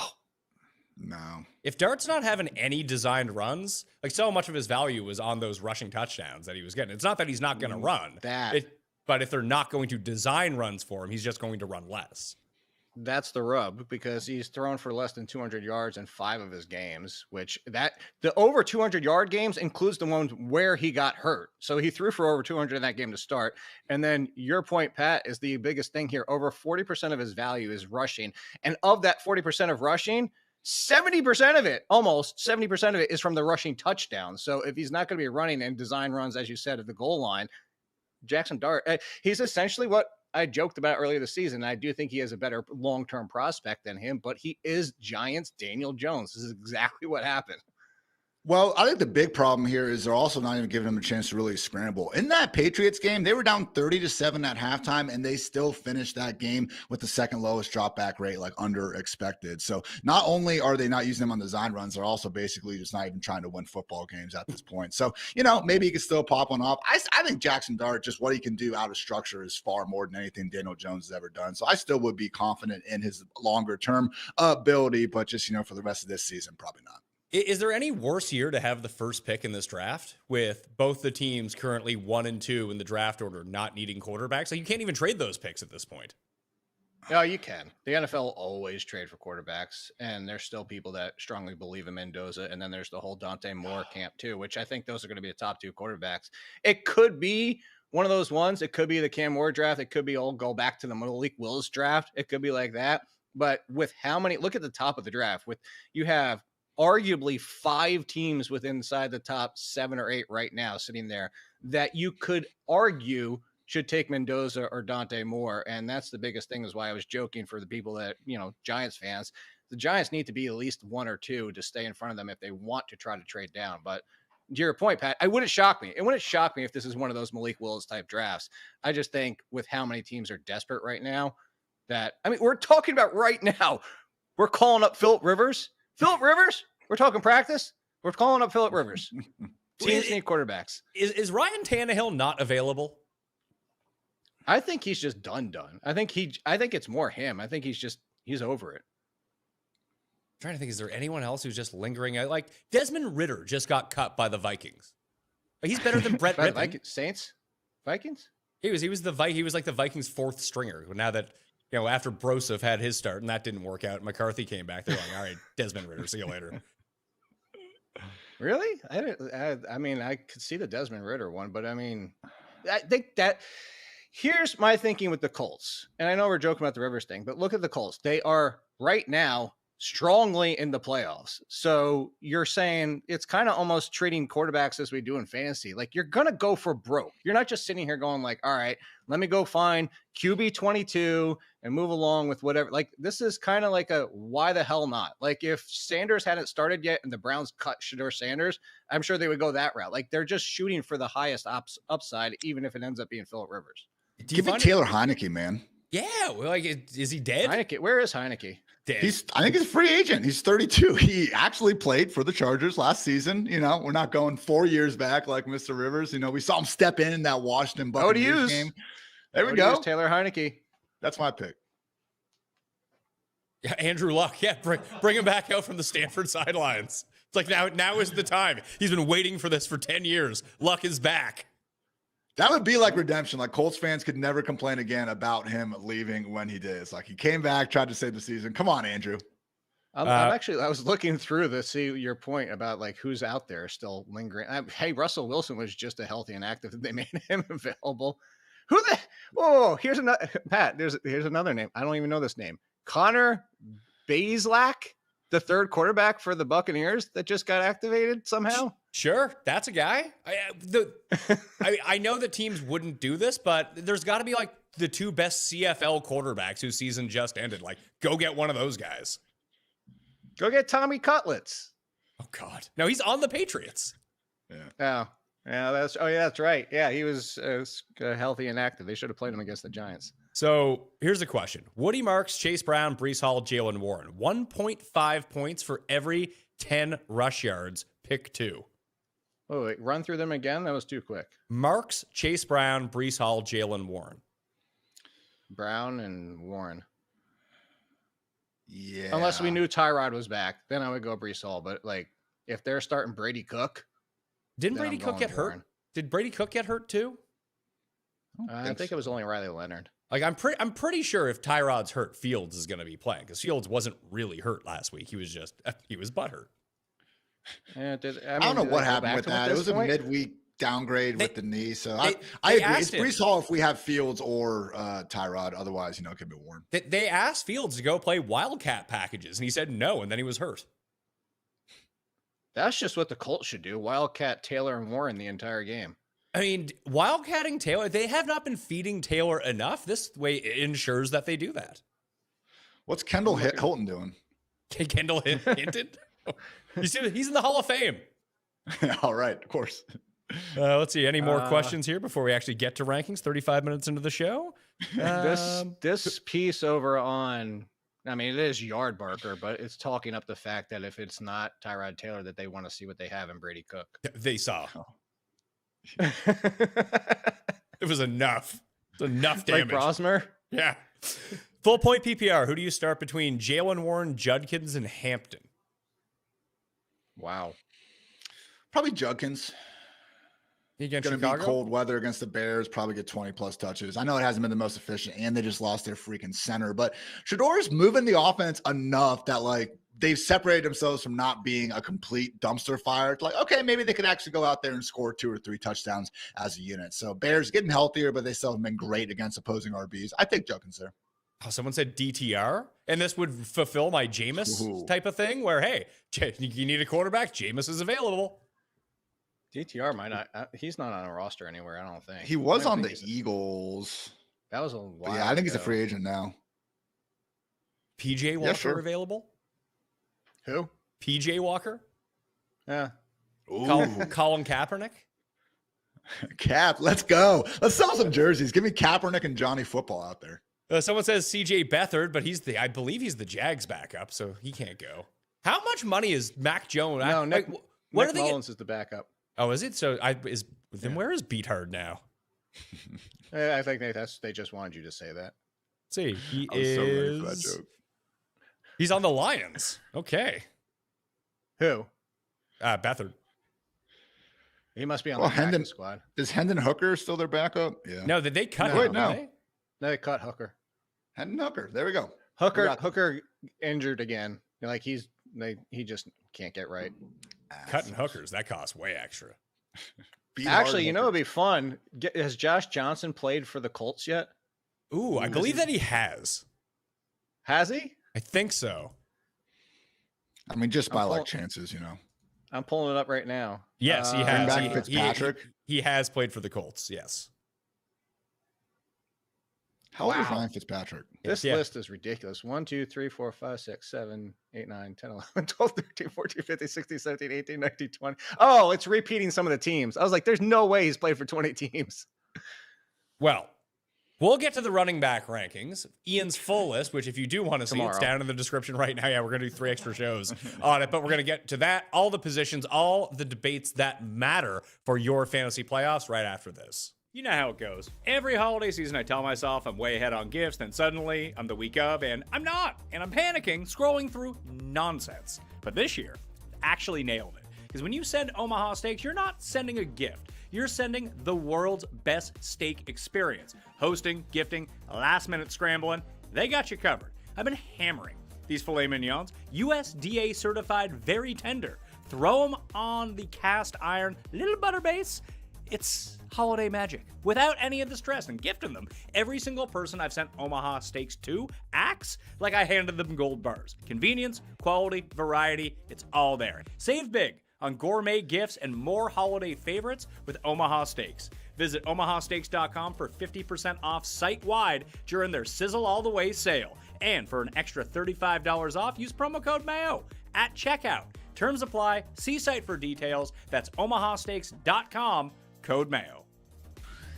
If Dart's not having any designed runs, like so much of his value was on those rushing touchdowns that he was getting. It's not that he's not going to run, but if they're not going to design runs for him, he's just going to run less. That's the rub, because he's thrown for less than 200 yards in 5 of his games, which the over 200 yard games includes the ones where he got hurt. So he threw for over 200 in that game to start. And then your point, Pat, is the biggest thing here. Over 40% of his value is rushing. And of that 40% of rushing, 70% of it, almost 70% of it, is from the rushing touchdown. So if he's not going to be running and design runs, as you said, at the goal line, Jackson Dart, he's essentially what I joked about earlier this season. I do think he has a better long-term prospect than him, but he is Giants Daniel Jones. This is exactly what happened. Well, I think the big problem here is they're also not even giving him a chance to really scramble. In that Patriots game, they were down 30-7 at halftime, and they still finished that game with the second lowest drop back rate, like under expected. So not only are they not using them on design runs, they're also basically just not even trying to win football games at this point. So, maybe he could still pop one off. I think Jackson Dart, just what he can do out of structure, is far more than anything Daniel Jones has ever done. So I still would be confident in his longer term ability, but just, for the rest of this season, probably not. Is there any worse year to have the first pick in this draft with both the teams currently 1 and 2 in the draft order not needing quarterbacks? Like, you can't even trade those picks at this point. No, you can. The NFL always trade for quarterbacks, and there's still people that strongly believe in Mendoza, and then there's the whole Dante Moore camp too, which I think those are going to be the top 2 quarterbacks. It could be one of those ones. It could be the Cam Moore draft. It could be go back to the Malik Willis draft. It could be like that. But with how many, look at the top of the draft. You have arguably 5 teams within inside the top 7 or 8 right now sitting there that you could argue should take Mendoza or Dante Moore. And that's the biggest thing, is why I was joking for the people that, Giants fans. The Giants need to be at least 1 or 2 to stay in front of them if they want to try to trade down. But to your point, Pat, it wouldn't shock me. It wouldn't shock me if this is one of those Malik Willis type drafts. I just think with how many teams are desperate right now we're talking about right now, we're calling up Phillip Rivers. Phillip Rivers? We're talking practice. We're calling up Phillip Rivers. Teams need quarterbacks. Is Ryan Tannehill not available? I think he's just done. I think it's more him. I think he's over it. I'm trying to think, is there anyone else who's just lingering? Like Desmond Ridder just got cut by the Vikings. He's better than Brett Rippon. Saints? Vikings? He was like the Vikings' 4th stringer. Now that, after Broseph had his start and that didn't work out, McCarthy came back. They're like, all right, Desmond Ridder, see you later. Really? I could see the Desmond Ridder one, but I think that here's my thinking with the Colts. And I know we're joking about the Rivers thing, but look at the Colts. They are right now strongly in the playoffs. So you're saying it's kind of almost treating quarterbacks as we do in fantasy. Like, you're going to go for broke. You're not just sitting here going like, all right, let me go find QB 22 and move along with whatever. Like, this is kind of like a why the hell not? Like, if Sanders hadn't started yet and the Browns cut Shedeur Sanders, I'm sure they would go that route. Like, they're just shooting for the highest upside, even if it ends up being Phillip Rivers. Give me Taylor Heineke, man. Yeah. Well, like, is he dead? Heineke, where is Heineke? I think he's a free agent. He's 32. He actually played for the Chargers last season. We're not going 4 years back like Mr. Rivers. We saw him step in that Washington Buccaneers game. There we go. Taylor Heineke. That's my pick. Yeah, Andrew Luck. Yeah, bring him back out from the Stanford sidelines. It's like now is the time. He's been waiting for this for 10 years. Luck is back. That would be like redemption. Like, Colts fans could never complain again about him leaving when he did. It's like he came back, tried to save the season. Come on, Andrew. I was looking through to see your point about like who's out there still lingering. Hey, Russell Wilson was just a healthy and active. They made him available. Here's another Pat. Here's another name. I don't even know this name. Connor Bazelak, the 3rd quarterback for the Buccaneers that just got activated somehow. Sure, that's a guy. I know that teams wouldn't do this, but there's got to be like the 2 best CFL quarterbacks whose season just ended. Like, go get one of those guys. Go get Tommy Cutlets. Oh God, no, he's on the Patriots. Yeah. Yeah, that's right. Yeah, he was healthy and active. They should have played him against the Giants. So here's a question. Woody Marks, Chase Brown, Breece Hall, Jalen Warren. 1.5 points for every 10 rush yards. Pick 2. Oh, wait, run through them again? That was too quick. Marks, Chase Brown, Breece Hall, Jalen Warren. Brown and Warren. Yeah. Unless we knew Tyrod was back, then I would go Breece Hall. But like, if they're starting Brady Cook, Didn't then Brady I'm Cook going get hurt? Warren. Did Brady Cook get hurt too? I think it was only Riley Leonard. Like I'm pretty sure if Tyrod's hurt, Fields is going to be playing because Fields wasn't really hurt last week. He was butthurt. Yeah, I don't know what happened with that. It was a midweek downgrade with the knee. So I agree. It's Breece Hall if we have Fields or Tyrod. Otherwise, it could be Warren. They asked Fields to go play Wildcat packages, and he said no, and then he was hurt. That's just what the Colts should do. Wildcat, Taylor, and Warren the entire game. I mean, wildcatting Taylor, they have not been feeding Taylor enough. This way it ensures that they do that. What's Kendall Hilton doing? Kendall Hinton? He's in the Hall of Fame. All right, of course. Let's see. Any more questions here before we actually get to rankings? 35 minutes into the show. This piece over on, I mean, it is Yard Barker, but it's talking up the fact that if it's not Tyrod Taylor, that they want to see what they have in Brady Cook. They saw. It was enough. It's enough damage. Like Brosmer? Yeah. Full point PPR. Who do you start between Jalen Warren, Judkins, and Hampton? Wow. Probably Judkins. Against Going to Chicago? be cold weather against the Bears, probably get 20-plus touches. I know it hasn't been the most efficient, and they just lost their freaking center. But Shedor's moving the offense enough that, like, they've separated themselves from not being a complete dumpster fire. It's like, okay, maybe they could actually go out there and score 2 or 3 touchdowns as a unit. So Bears getting healthier, but they still have been great against opposing RBs. I think Judkins there. Oh, someone said DTR, and this would fulfill my Jameis type of thing where, hey, you need a quarterback, Jameis is available. DTR might not, he's not on a roster anywhere, I don't think. He was on the Eagles. That was a while Yeah, I think ago. he's a free agent now. PJ Walker available? Who? PJ Walker? Yeah. Colin Kaepernick? Cap, let's go. Let's sell some jerseys. Give me Kaepernick and Johnny Football out there. Someone says CJ Beathard, but I believe he's the Jags backup, so he can't go. How much money is Mac Jones? No, Nick they Mullins is the backup. Oh, is it? So where is Beathard now? I think they just wanted you to say that. Let's see, he I was so ready for that is. joke. He's on the Lions. Okay, Who? Beathard. He must be on the practice squad. Is Hendon Hooker still their backup? Yeah. No, did they cut him? Wait, no. They? They cut Hooker. Hendon Hooker. There we go. Hooker injured again. Like he just can't get right. Cutting hookers, that costs way extra. Actually, it'd be fun. Has Josh Johnson played for the Colts yet? Ooh, I believe that he has. Has he? I think so. I mean, just by chances, I'm pulling it up right now. Yes, he has. Bring back Fitzpatrick. He has played for the Colts. Yes. How old is Ryan Fitzpatrick? This list is ridiculous. 1, 2, 3, 4, 5, 6, 7, 8, 9, 10, 11, 12, 13, 14, 15, 16, 17, 18, 19, 20. Oh, it's repeating some of the teams. I was like, there's no way he's played for 20 teams. Well, we'll get to the running back rankings. Ian's full list, which if you do want to see, it's down in the description right now. Yeah, we're going to do 3 extra shows on it, but we're going to get to that, all the positions, all the debates that matter for your fantasy playoffs right after this. You know how it goes. Every holiday season, I tell myself I'm way ahead on gifts, then suddenly I'm the week of, and I'm not. And I'm panicking, scrolling through nonsense. But this year, actually nailed it. Because when you send Omaha Steaks, you're not sending a gift. You're sending the world's best steak experience. Hosting, gifting, last-minute scrambling, they got you covered. I've been hammering these filet mignons, USDA certified, very tender. Throw them on the cast iron, little butter base. It's holiday magic without any of the stress, and gifting them. Every single person I've sent Omaha Steaks to acts like I handed them gold bars. Convenience, quality, variety, it's all there. Save big on gourmet gifts and more holiday favorites with Omaha Steaks. Visit omahasteaks.com for 50% off site-wide during their Sizzle All the Way sale. And for an extra $35 off, use promo code Mayo at checkout. Terms apply. See site for details. That's omahasteaks.com, code Mayo.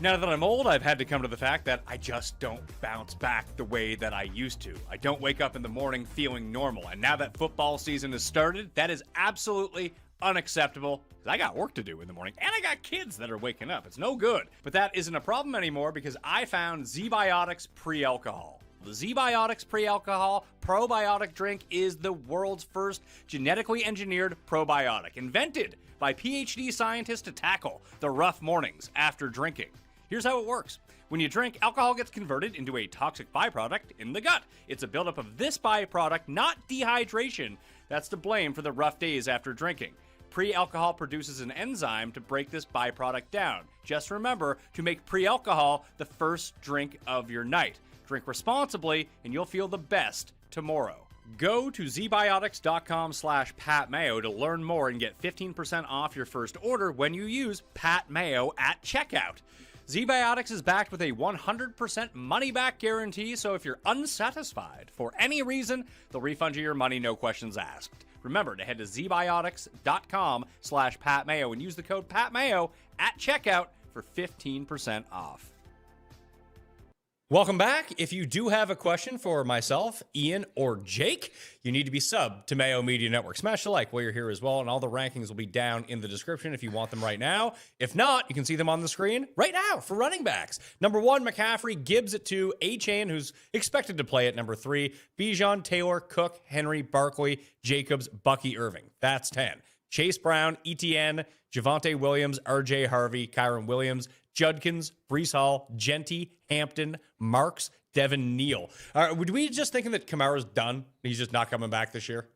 Now that I'm old, I've had to come to the fact that I just don't bounce back the way that I used to. I don't wake up in the morning feeling normal. And now that football season has started, that is absolutely unacceptable. I got work to do in the morning, and I got kids that are waking up. It's no good. But that isn't a problem anymore because I found ZBiotics Pre-Alcohol. The ZBiotics Pre-Alcohol probiotic drink is the world's first genetically engineered probiotic, invented by PhD scientists to tackle the rough mornings after drinking. Here's how it works. When you drink, alcohol gets converted into a toxic byproduct in the gut. It's a buildup of this byproduct, not dehydration, that's to blame for the rough days after drinking. Pre-alcohol produces an enzyme to break this byproduct down. Just remember to make pre-alcohol the first drink of your night. Drink responsibly, and you'll feel the best tomorrow. Go to zbiotics.com/PatMayo to learn more and get 15% off your first order when you use PatMayo at checkout. ZBiotics is backed with a 100% money-back guarantee, so if you're unsatisfied for any reason, they'll refund you your money, no questions asked. Remember to head to zbiotics.com/PatMayo and use the code PatMayo at checkout for 15% off. Welcome back. If you do have a question for myself, Ian, or Jake, you need to be subbed to Mayo Media Network. Smash the like while you're here as well, and all the rankings will be down in the description if you want them right now. If not, you can see them on the screen right now for running backs. Number 1, McCaffrey, Gibbs at 2, A-Chain, who's expected to play at number 3, Bijan, Taylor, Cook, Henry, Barkley, Jacobs, Bucky, Irving. That's 10. Chase Brown, Etienne, Javonte Williams, RJ Harvey, Kyron Williams, Judkins, Brees Hall, Genty, Hampton, Marks, Devin Neal. Would we just thinking that Kamara's done? He's just not coming back this year?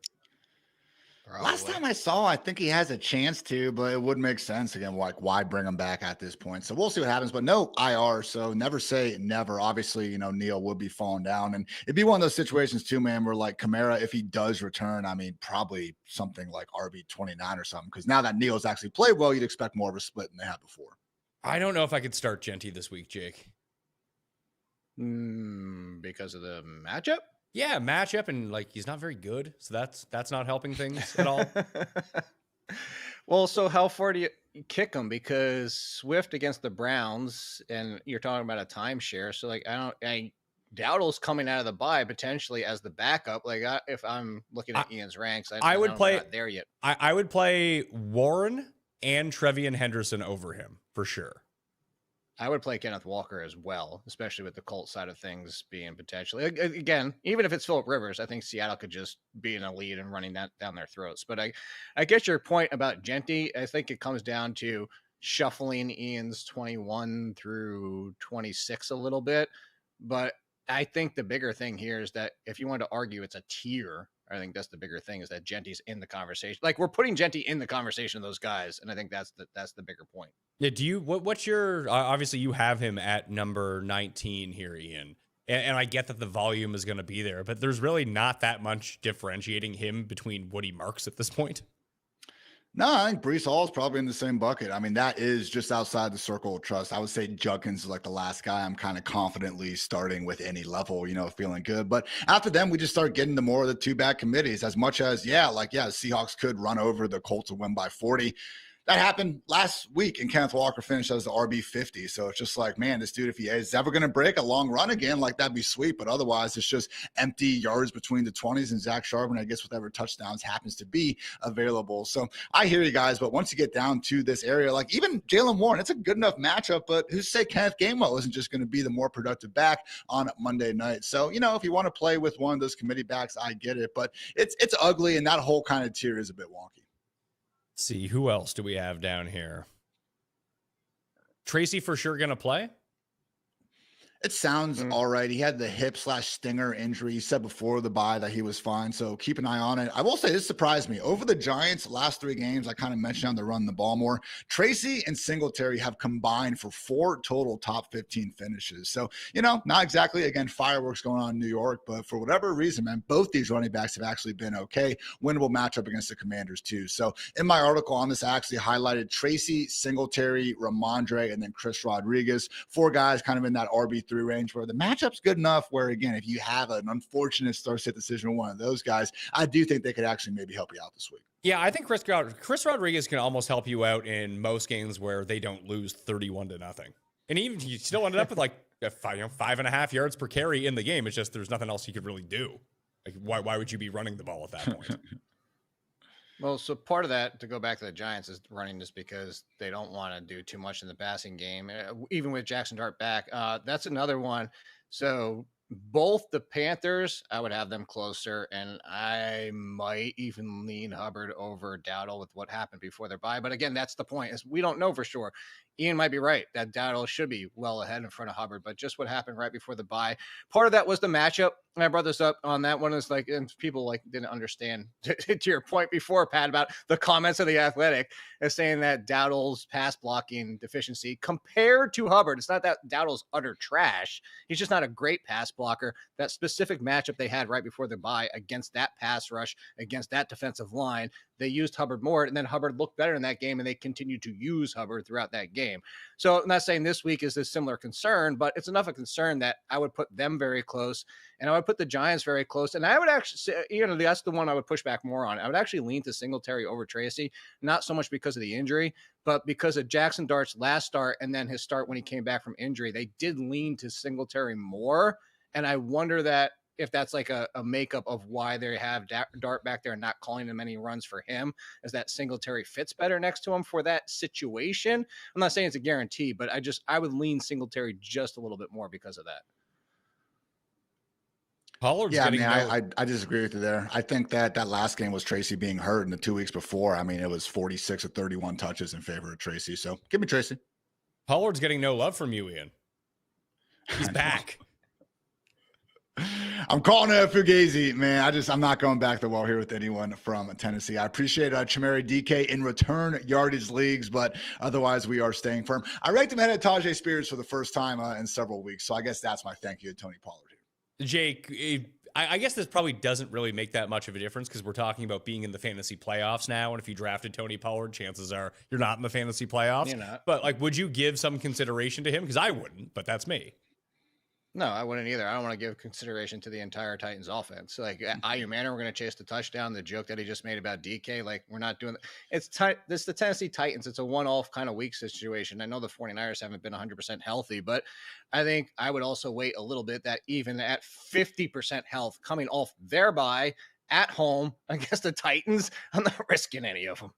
Probably. Last time I saw, I think he has a chance to, but it would make sense again. Like, why bring him back at this point? So we'll see what happens. But no IR, so never say never. Obviously, Neal would be falling down, and it'd be one of those situations too, man, where like Kamara, if he does return, I mean, probably something like RB29 or something. Because now that Neal's actually played well, you'd expect more of a split than they had before. I don't know if I could start Genty this week, Jake. Because of the matchup? Yeah, matchup, and like he's not very good, so that's not helping things at all. Well, so how far do you kick him? Because Swift against the Browns, and you're talking about a timeshare. So like Dowdle's coming out of the bye potentially as the backup. Like if I'm looking at Ian's ranks, I would play not there yet. I would play Warren and Trevian Henderson over him for sure. I would play Kenneth Walker as well, especially with the Colts side of things being potentially, again, even if it's Phillip Rivers, I think Seattle could just be in a lead and running that down their throats. But I get your point about Genty. I think it comes down to shuffling Ian's 21 through 26 a little bit. But I think the bigger thing here is that if you want to argue it's a tier, I think that's the bigger thing, is that Genty's in the conversation. Like, we're putting Genty in the conversation of those guys, and I think that's the bigger point. Yeah. Do you what's your obviously you have him at number 19 here, Ian, and I get that the volume is going to be there, but there's really not that much differentiating him between Woody Marks at this point. No, I think Brees Hall is probably in the same bucket. I mean, that is just outside the circle of trust. I would say Judkins is like the last guy I'm kind of confidently starting with any level, feeling good. But after them, we just start getting to more of the two-back committees. As much as, the Seahawks could run over the Colts and win by 40. That happened last week, and Kenneth Walker finished as the RB50. So it's just like, man, this dude, if he is ever going to break a long run again, like, that'd be sweet. But otherwise, it's just empty yards between the 20s and Zach Charbonnet, I guess, whatever touchdowns happens to be available. So I hear you guys, but once you get down to this area, like even Jaylen Warren, it's a good enough matchup. But who's to say Kenneth Gainwell isn't just going to be the more productive back on Monday night? So, if you want to play with one of those committee backs, I get it. But it's ugly, and that whole kind of tier is a bit wonky. See, who else do we have down here? Tracy for sure going to play? It sounds all right. He had the hip/stinger injury. He said before the bye that he was fine, so keep an eye on it. I will say this surprised me. Over the Giants' last 3 games, I kind of mentioned how they're running the ball more. Tracy and Singletary have combined for 4 total top 15 finishes. So, not exactly, again, fireworks going on in New York, but for whatever reason, man, both these running backs have actually been okay. Winnable matchup against the Commanders, too. So in my article on this, I actually highlighted Tracy, Singletary, Ramondre, and then Chris Rodriguez. 4 guys kind of in that RB3 2-3 range where the matchup's good enough where, again, if you have an unfortunate start-sit decision with one of those guys, I do think they could actually maybe help you out this week. Yeah, I think Chris Rodriguez can almost help you out in most games where they don't lose 31-0. And even you still ended up with like 5.5 yards per carry in the game. It's just there's nothing else you could really do. Like, why would you be running the ball at that point? Well, so part of that, to go back to the Giants, is running just because they don't want to do too much in the passing game, even with Jackson Dart back. That's another one. So both the Panthers, I would have them closer, and I might even lean Hubbard over Dowdle with what happened before their bye. But again, that's the point, is we don't know for sure. Ian might be right that Dowdle should be well ahead in front of Hubbard, but just what happened right before the bye. Part of that was the matchup. And I brought this up on that one, is like, and people like didn't understand to your point before, Pat, about the comments of the Athletic as saying that Dowdle's pass blocking deficiency compared to Hubbard. It's not that Dowdle's utter trash. He's just not a great pass blocker. That specific matchup they had right before the bye against that pass rush, against that defensive line, they used Hubbard more, and then Hubbard looked better in that game, and they continued to use Hubbard throughout that game. So I'm not saying this week is a similar concern, but it's enough of a concern that I would put them very close, and I would put the Giants very close. And I would actually say, that's the one I would push back more on. I would actually lean to Singletary over Tracy, not so much because of the injury, but because of Jackson Dart's last start and then his start when he came back from injury. They did lean to Singletary more, and I wonder that if that's like a makeup of why they have Dart back there and not calling him any runs for him, is that Singletary fits better next to him for that situation. I'm not saying it's a guarantee, but I would lean Singletary just a little bit more because of that. Pollard's yeah, getting I disagree with you there. I think that last game was Tracy being hurt, and the 2 weeks before, I mean, it was 46 or 31 touches in favor of Tracy. So give me Tracy. Pollard's getting no love from you, Ian. He's back. I'm calling it a Fugazi, man. I'm not going back the wall here with anyone from Tennessee. I appreciate Chamari DK in return yardage leagues, but otherwise we are staying firm. I ranked him ahead of Tajay Spears for the first time in several weeks, so I guess that's my thank you to Tony Pollard here. Jake, I guess this probably doesn't really make that much of a difference because we're talking about being in the fantasy playoffs now, and if you drafted Tony Pollard, chances are you're not in the fantasy playoffs. You're not. But like, would you give some consideration to him? Because I wouldn't, but that's me. No, I wouldn't either. I don't want to give consideration to the entire Titans offense. Like, Ayu Manor, we're going to chase the touchdown. The joke that he just made about DK, like, we're not doing that. This is the Tennessee Titans. It's a one-off kind of week situation. I know the 49ers haven't been 100% healthy, but I think I would also wait a little bit that even at 50% health coming off their bye at home against the Titans, I'm not risking any of them.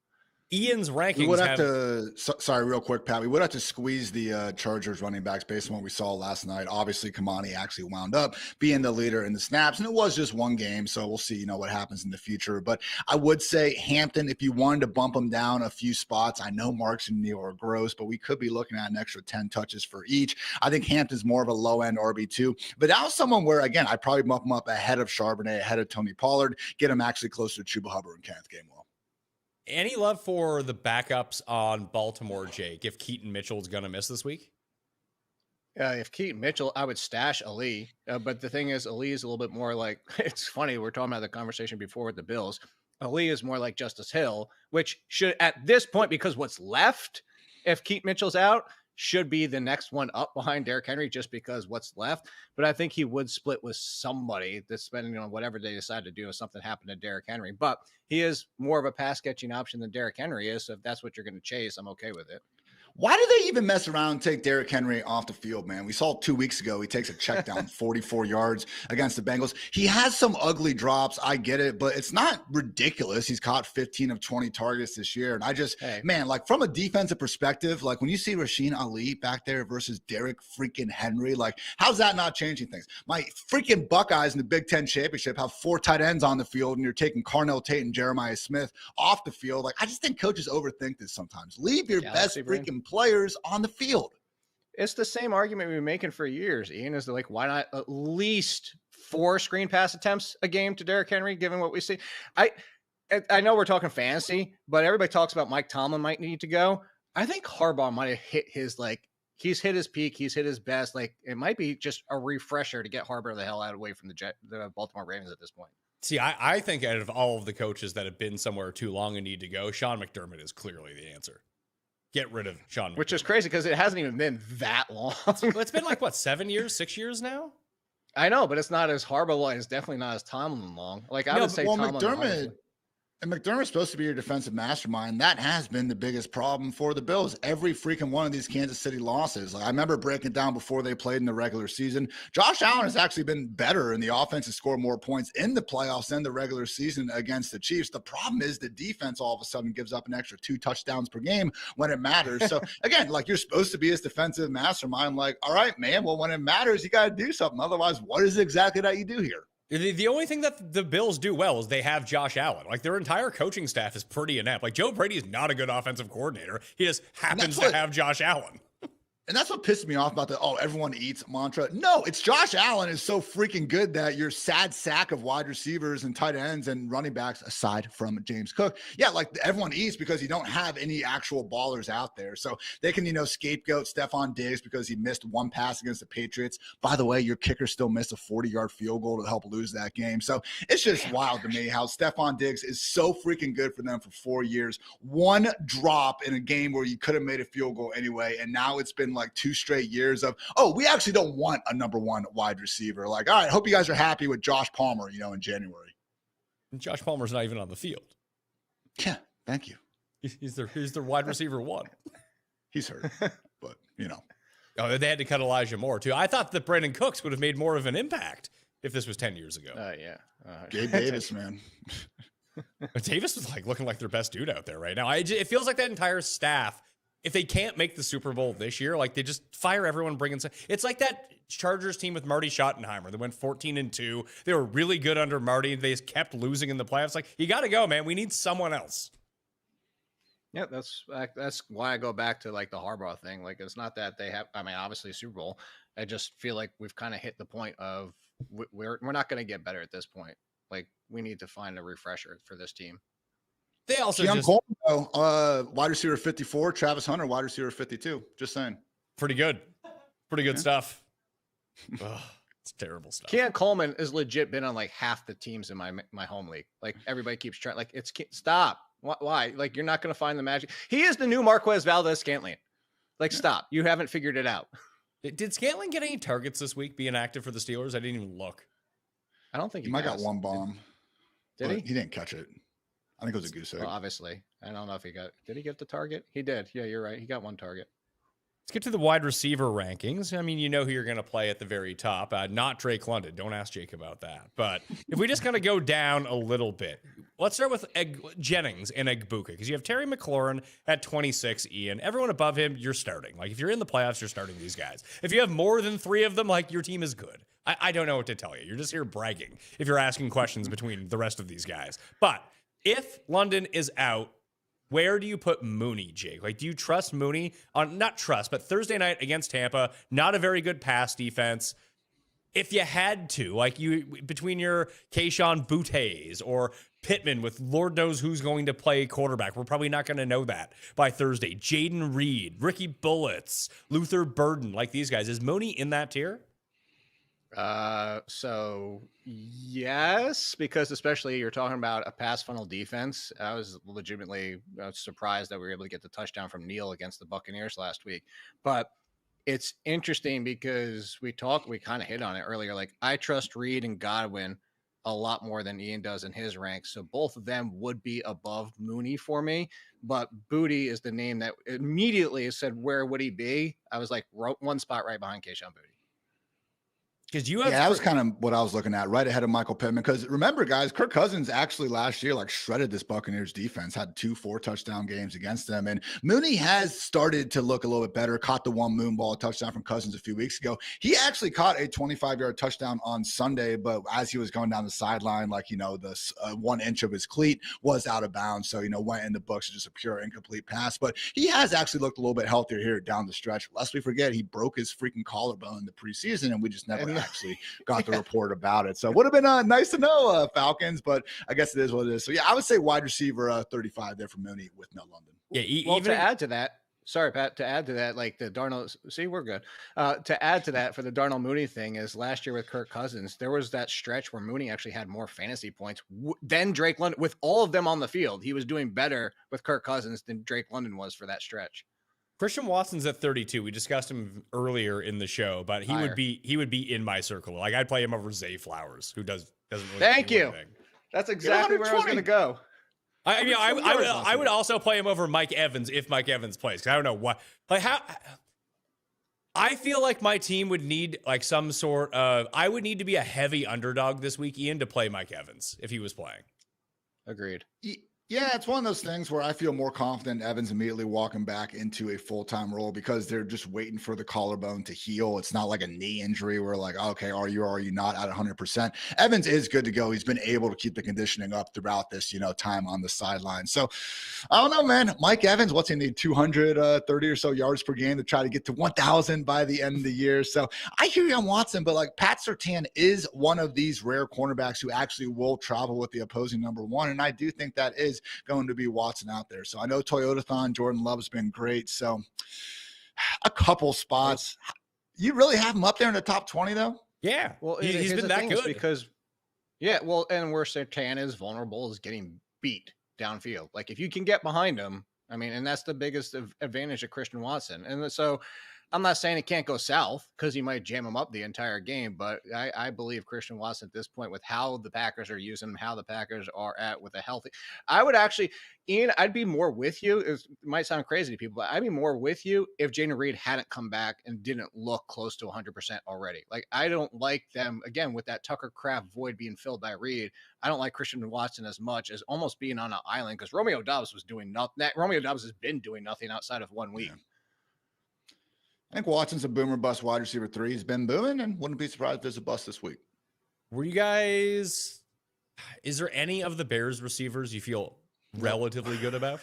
Ian's rankings we would have to, sorry, real quick, Pat, we would have to squeeze the Chargers running backs based on what we saw last night. Obviously, Kamani actually wound up being the leader in the snaps, and it was just one game, so we'll see, what happens in the future. But I would say Hampton, if you wanted to bump him down a few spots, I know Marks and Neal are gross, but we could be looking at an extra 10 touches for each. I think Hampton's more of a low-end RB2, but now someone where, again, I'd probably bump him up ahead of Charbonnet, ahead of Tony Pollard, get him actually closer to Chuba Hubbard and Kenneth Gainwell. Any love for the backups on Baltimore, Jake, if Keaton Mitchell's going to miss this week? If Keaton Mitchell, I would stash Ali. But the thing is, Ali is a little bit more like, it's funny, we're talking about the conversation before with the Bills. Ali is more like Justice Hill, which should, at this point, because what's left, if Keaton Mitchell's out, should be the next one up behind Derrick Henry just because what's left. But I think he would split with somebody that's depending on whatever they decide to do if something happened to Derrick Henry. But he is more of a pass catching option than Derrick Henry is. So if that's what you're going to chase, I'm okay with it. Why do they even mess around and take Derrick Henry off the field, man? We saw 2 weeks ago, he takes a check down 44 yards against the Bengals. He has some ugly drops. I get it, but it's not ridiculous. He's caught 15 of 20 targets this year. And man, like from a defensive perspective, like when you see Rasheen Ali back there versus Derrick freaking Henry, like how's that not changing things? My freaking Buckeyes in the Big Ten championship have 4 tight ends on the field, and you're taking Carnell Tate and Jeremiah Smith off the field. Like I just think coaches overthink this sometimes. Leave your best freaking players on the field. It's the same argument we've been making for years, Ian, is like, why not at least 4 screen pass attempts a game to Derrick Henry, given what we see? I know we're talking fantasy, but everybody talks about Mike Tomlin might need to go. I think Harbaugh might have hit his, he's hit his peak. He's hit his best. Like, it might be just a refresher to get Harbaugh the hell out away from the Baltimore Ravens at this point. See, I think out of all of the coaches that have been somewhere too long and need to go, Sean McDermott is clearly the answer. get rid of Sean McDermott. Which is crazy because it hasn't even been that long. It's been like, what, 7 years, 6 years now? I know, but it's not as Harbaugh long. It's definitely not as Tomlin long. Like, I would say well, Tomlin. McDermott. And McDermott's supposed to be your defensive mastermind. That has been the biggest problem for the Bills. Every freaking one of these Kansas City losses. Like, I remember breaking down before they played in the regular season. Josh Allen has actually been better, and the offense has scored more points in the playoffs than the regular season against the Chiefs. The problem is the defense all of a sudden gives up an extra 2 touchdowns per game when it matters. So, again, like, you're supposed to be his defensive mastermind. Like, all right, man, well, when it matters, you got to do something. Otherwise, what is it exactly that you do here? The only thing that the Bills do well is they have Josh Allen. Like, their entire coaching staff is pretty inept. Like, Joe Brady is not a good offensive coordinator. He just happens to have Josh Allen. And that's what pissed me off about the, everyone eats mantra. No, it's Josh Allen is so freaking good that your sad sack of wide receivers and tight ends and running backs, aside from James Cook, yeah, like everyone eats because you don't have any actual ballers out there. So they can, scapegoat Stephon Diggs because he missed one pass against the Patriots. By the way, your kicker still missed a 40-yard field goal to help lose that game. So it's just wild to me how Stephon Diggs is so freaking good for them for 4 years. One drop in a game where you could have made a field goal anyway, and now it's been like 2 straight years of, we actually don't want a number 1 wide receiver. Like, all right, hope you guys are happy with Josh Palmer, in January. And Josh Palmer's not even on the field. Yeah, thank you. He's their wide receiver 1. He's hurt, but, Oh, they had to cut Elijah Moore, too. I thought that Brandon Cooks would have made more of an impact if this was 10 years ago. Yeah. Gabe Davis, man. Davis was looking like their best dude out there right now. It feels like that entire staff, if they can't make the Super Bowl this year, like, they just fire everyone, bring in. It's like that Chargers team with Marty Schottenheimer. They went 14-2. They were really good under Marty. They just kept losing in the playoffs. Like, you got to go, man. We need someone else. Yeah, that's why I go back to like the Harbaugh thing. Like, it's not that they have, obviously Super Bowl. I just feel like we've kind of hit the point of we're not going to get better at this point. Like, we need to find a refresher for this team. They also Keon Coleman, wide receiver 54, Travis Hunter, wide receiver 52. Just saying. Pretty good stuff. Ugh, it's terrible stuff. Keon Coleman has legit been on like half the teams in my home league. Like, everybody keeps trying. Like, stop. Why? Like, you're not going to find the magic. He is the new Marquez Valdez-Scantling. Like, stop. You haven't figured it out. Did Scantling get any targets this week being active for the Steelers? I didn't even look. I don't think he might got one bomb. Did he? He didn't catch it. I think it was a goose egg. Well, obviously. I don't know if did he get the target? He did. Yeah, you're right. He got one target. Let's get to the wide receiver rankings. I mean, you know who you're going to play at the very top. Not Drake London. Don't ask Jake about that. But if we just kind of go down a little bit, let's start with Jennings and Egbuka, because you have Terry McLaurin at 26, Ian. Everyone above him, you're starting. Like, if you're in the playoffs, you're starting these guys. If you have more than 3 of them, like, your team is good. I don't know what to tell you. You're just here bragging if you're asking questions between the rest of these guys. But if London is out, where do you put Mooney, Jake? Like, do you trust Mooney on, not trust, but Thursday night against Tampa, not a very good pass defense. If you had to, like, between your Keyshawn Bouttes or Pittman with Lord knows who's going to play quarterback, we're probably not going to know that by Thursday. Jaden Reed, Ricky Bullets, Luther Burden, like these guys. Is Mooney in that tier? So yes, because especially you're talking about a pass funnel defense. I was legitimately surprised that we were able to get the touchdown from Neal against the Buccaneers last week. But it's interesting because we kind of hit on it earlier. Like, I trust Reed and Godwin a lot more than Ian does in his ranks. So both of them would be above Mooney for me, but Booty is the name that immediately said, where would he be? I was like, one spot right behind Keyshawn Booty. Because you have, that was kind of what I was looking at, right ahead of Michael Pittman. Because remember, guys, Kirk Cousins actually last year shredded this Buccaneers defense, had 2 4-touchdown games against them, and Mooney has started to look a little bit better. Caught the one moon ball touchdown from Cousins a few weeks ago. He actually caught a 25-yard touchdown on Sunday, but as he was going down the sideline, the 1 inch of his cleat was out of bounds, so went in the books, just a pure incomplete pass. But he has actually looked a little bit healthier here down the stretch. Lest we forget, he broke his freaking collarbone in the preseason, and we just never actually got the report about it. So it would have been nice to know, Falcons, but I guess it is what it is. So yeah, I would say wide receiver 35 there for Mooney with no London. Yeah, add to that, sorry, Pat, to add to that, like the Darnold, see, we're good. To add to that for the Darnold Mooney thing is last year with Kirk Cousins, there was that stretch where Mooney actually had more fantasy points than Drake London with all of them on the field. He was doing better with Kirk Cousins than Drake London was for that stretch. Christian Watson's at 32. We discussed him earlier in the show, but he would be in my circle. Like I'd play him over Zay Flowers, who doesn't really Thank do you. anything. That's exactly where I was going to go. I would also play him over Mike Evans if Mike Evans plays. Cause I don't know what, like how. I feel like my team would need like some sort of. I would need to be a heavy underdog this week, Ian, to play Mike Evans if he was playing. Agreed. Yeah, it's one of those things where I feel more confident Evans immediately walking back into a full-time role because they're just waiting for the collarbone to heal. It's not like a knee injury where like, okay, are you not at 100%? Evans is good to go. He's been able to keep the conditioning up throughout this, time on the sideline. So I don't know, man. Mike Evans, what's he need? 230 or so yards per game to try to get to 1,000 by the end of the year. So I hear you on Watson, but like Pat Surtain is one of these rare cornerbacks who actually will travel with the opposing number one. And I do think that is going to be Watson out there. So I know Toyotathon, Jordan Love's been great. So a couple spots. You really have him up there in the top 20 though? Yeah. Well, he's been that good because and where Surtain is vulnerable is getting beat downfield. Like if you can get behind him, I mean, and that's the biggest advantage of Christian Watson. And so I'm not saying it can't go south because he might jam him up the entire game, but I believe Christian Watson at this point with how the Packers are using him, how the Packers are at with a healthy, I would actually, Ian, I'd be more with you. It might sound crazy to people, but I'd be more with you if Jaden Reed hadn't come back and didn't look close to 100% already. Like I don't like them again with that Tucker Kraft void being filled by Reed. I don't like Christian Watson as much as almost being on an island because Romeo Doubs was doing nothing. Romeo Doubs has been doing nothing outside of 1 week. Yeah. I think Watson's a boomer bust wide receiver 3. He's been booming and wouldn't be surprised if there's a bust this week. Were you guys, is there any of the Bears receivers you feel relatively good about?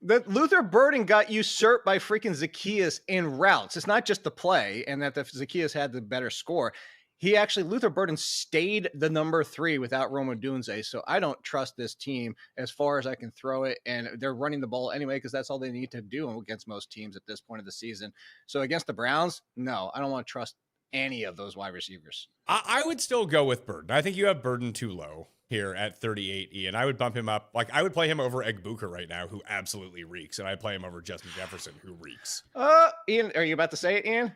The Luther Burden got usurped by freaking Zacchaeus in routes. It's not just the play and that the Zacchaeus had the better score. He actually, Luther Burden stayed the number 3 without Roma Dunze. So I don't trust this team as far as I can throw it. And they're running the ball anyway, because that's all they need to do against most teams at this point of the season. So against the Browns, no, I don't want to trust any of those wide receivers. I would still go with Burden. I think you have Burden too low here at 38, Ian. I would bump him up. Like I would play him over Egbuka right now, who absolutely reeks. And I'd play him over Justin Jefferson, who reeks. Ian, are you about to say it, Ian?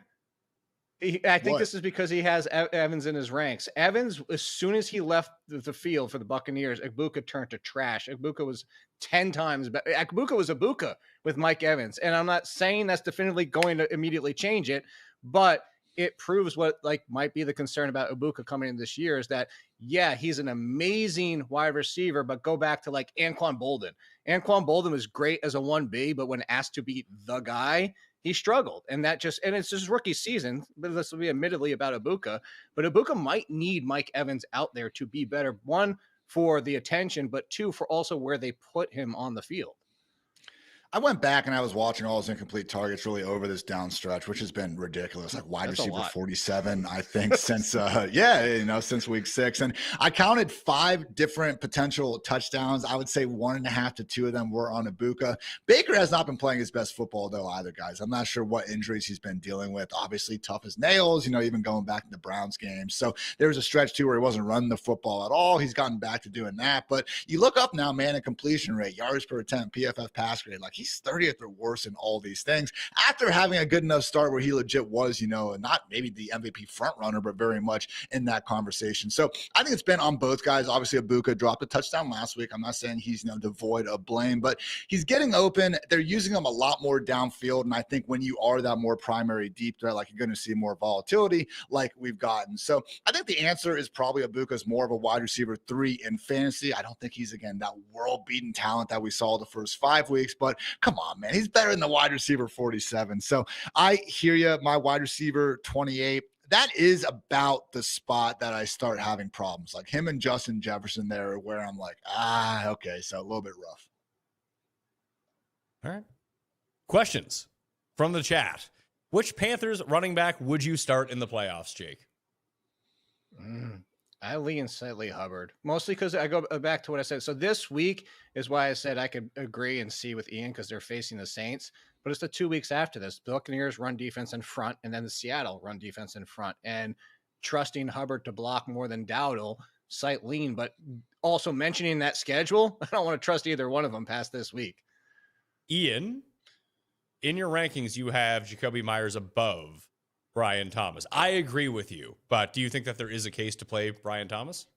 I think What? this is because he has Evans in his ranks. Evans, as soon as he left the field for the Buccaneers, Egbuka turned to trash. Egbuka was 10 times better. Egbuka was Egbuka with Mike Evans. And I'm not saying that's definitively going to immediately change it, but it proves what might be the concern about Egbuka coming in this year is that, yeah, he's an amazing wide receiver, but go back to Anquan Bolden. Anquan Bolden was great as a 1B, but when asked to be the guy, he struggled. And it's his rookie season, but this will be admittedly about Egbuka, but Egbuka might need Mike Evans out there to be better. 1, for the attention, but 2, for also where they put him on the field. I went back and I was watching all his incomplete targets really over this down stretch, which has been ridiculous. Like wide receiver 47, I think, since since week 6. And I counted 5 different potential touchdowns. I would say 1.5 to 2 of them were on Egbuka. Baker has not been playing his best football though either, guys. I'm not sure what injuries he's been dealing with. Obviously tough as nails, even going back to the Browns game. So there was a stretch too where he wasn't running the football at all. He's gotten back to doing that. But you look up now, man, in completion rate, yards per attempt, PFF pass grade, he's 30th or worse in all these things after having a good enough start where he legit was, not maybe the MVP front runner, but very much in that conversation. So I think it's been on both guys. Obviously, Egbuka dropped a touchdown last week. I'm not saying he's devoid of blame, but he's getting open. They're using him a lot more downfield. And I think when you are that more primary deep threat, you're going to see more volatility like we've gotten. So I think the answer is probably Egbuka's more of a wide receiver 3 in fantasy. I don't think he's, again, that world-beating talent that we saw the first 5 weeks, but come on, man, he's better than the wide receiver 47. So I hear you. My wide receiver 28, that is about the spot that I start having problems. Like him and Justin Jefferson there, where I'm like, okay, so a little bit rough. All right. Questions from the chat. Which Panthers running back would you start in the playoffs, Jake? I lean slightly Hubbard, mostly because I go back to what I said. So this week is why I said I could agree and see with Ian because they're facing the Saints, but it's the 2 weeks after this. The Buccaneers run defense in front, and then the Seattle run defense in front. And trusting Hubbard to block more than Dowdle, slight lean, but also mentioning that schedule, I don't want to trust either one of them past this week. Ian, in your rankings, you have Jacoby Myers above Brian Thomas. I agree with you, but do you think that there is a case to play Brian Thomas?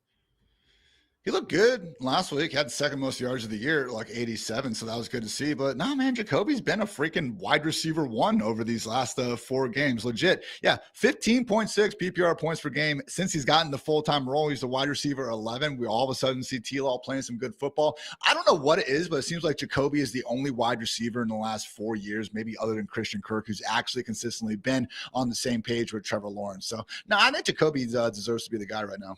He looked good last week, had the second most yards of the year, like 87. So that was good to see. But no, man, Jacoby's been a freaking wide receiver 1 over these last 4 games. Legit. Yeah. 15.6 PPR points per game. Since he's gotten the full-time role, he's the wide receiver 11. We all of a sudden see T-Law playing some good football. I don't know what it is, but it seems like Jacoby is the only wide receiver in the last 4 years, maybe other than Christian Kirk, who's actually consistently been on the same page with Trevor Lawrence. So no, I think Jacoby deserves to be the guy right now.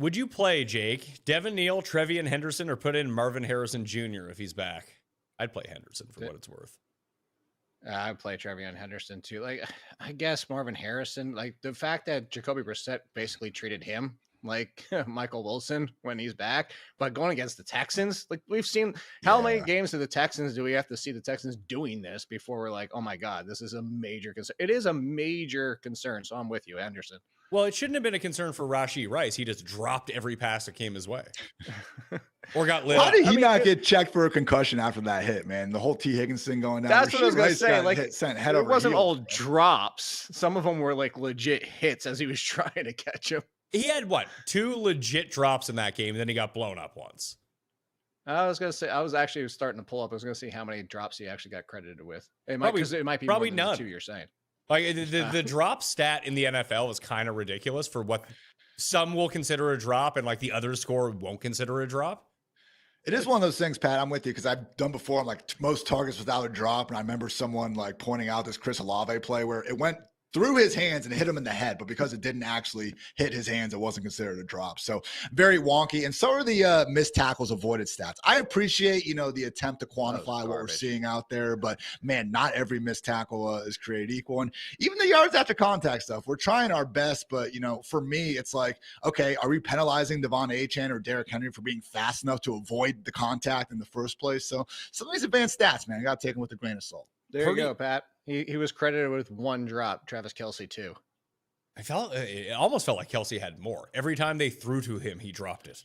Would you play, Jake, Devin Neal, Trevian Henderson, or put in Marvin Harrison Jr. if he's back? I'd play Henderson for what it's worth. I'd play Trevian Henderson too. Like, I guess Marvin Harrison, like the fact that Jacoby Brissett basically treated him like Michael Wilson when he's back, but going against the Texans, like we've seen how many games of the Texans do we have to see the Texans doing this before we're like, oh my God, this is a major concern. It is a major concern. So I'm with you, Henderson. Well, it shouldn't have been a concern for Rashee Rice. He just dropped every pass that came his way. Or got lit. How did he not get checked for a concussion after that hit, man? The whole T. Higgins thing going down. That's what I was going to say. Like, it wasn't all drops. Some of them were like legit hits as he was trying to catch him. He had, 2 legit drops in that game, and then he got blown up once. I was going to say, I was actually starting to pull up. I was going to see how many drops he actually got credited with. It might be probably more than none. the 2 you're saying. Like the drop stat in the NFL is kind of ridiculous for what some will consider a drop and like the other score won't consider a drop. It is one of those things, Pat. I'm with you because I've done before. I'm like most targets without a drop, and I remember someone like pointing out this Chris Olave play where it went through his hands and hit him in the head, but because it didn't actually hit his hands, it wasn't considered a drop. So very wonky. And so are the missed tackles avoided stats. I appreciate, the attempt to quantify what we're seeing out there, but man, not every missed tackle is created equal. And even the yards after contact stuff, we're trying our best, but for me, it's like, okay, are we penalizing Devon Achane or Derrick Henry for being fast enough to avoid the contact in the first place? So some of these advanced stats, man, I got to take them with a grain of salt. There you go, Pat. He was credited with 1 drop. Travis Kelce 2. It almost felt like Kelce had more. Every time they threw to him, he dropped it.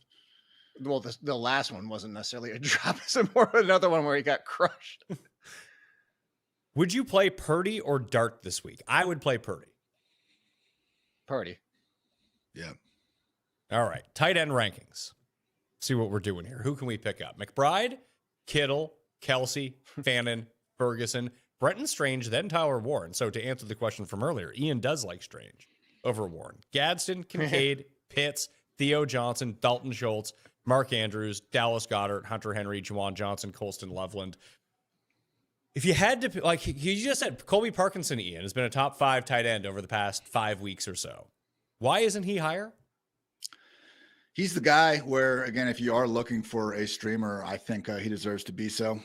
Well, the last one wasn't necessarily a drop. It's more another one where he got crushed. Would you play Purdy or Dart this week? I would play Purdy. Purdy. Yeah. All right. Tight end rankings. See what we're doing here. Who can we pick up? McBride, Kittle, Kelce, Fannin, Ferguson, Brenton Strange, then Tyler Warren. So to answer the question from earlier, Ian does like Strange over Warren. Gadsden, Kincaid, Pitts, Theo Johnson, Dalton Schultz, Mark Andrews, Dallas Goedert, Hunter Henry, Juwan Johnson, Colston Loveland. If you had to, like you just said, Colby Parkinson, Ian, has been a top 5 tight end over the past 5 weeks or so. Why isn't he higher? He's the guy where, again, if you are looking for a streamer, I think he deserves to be so.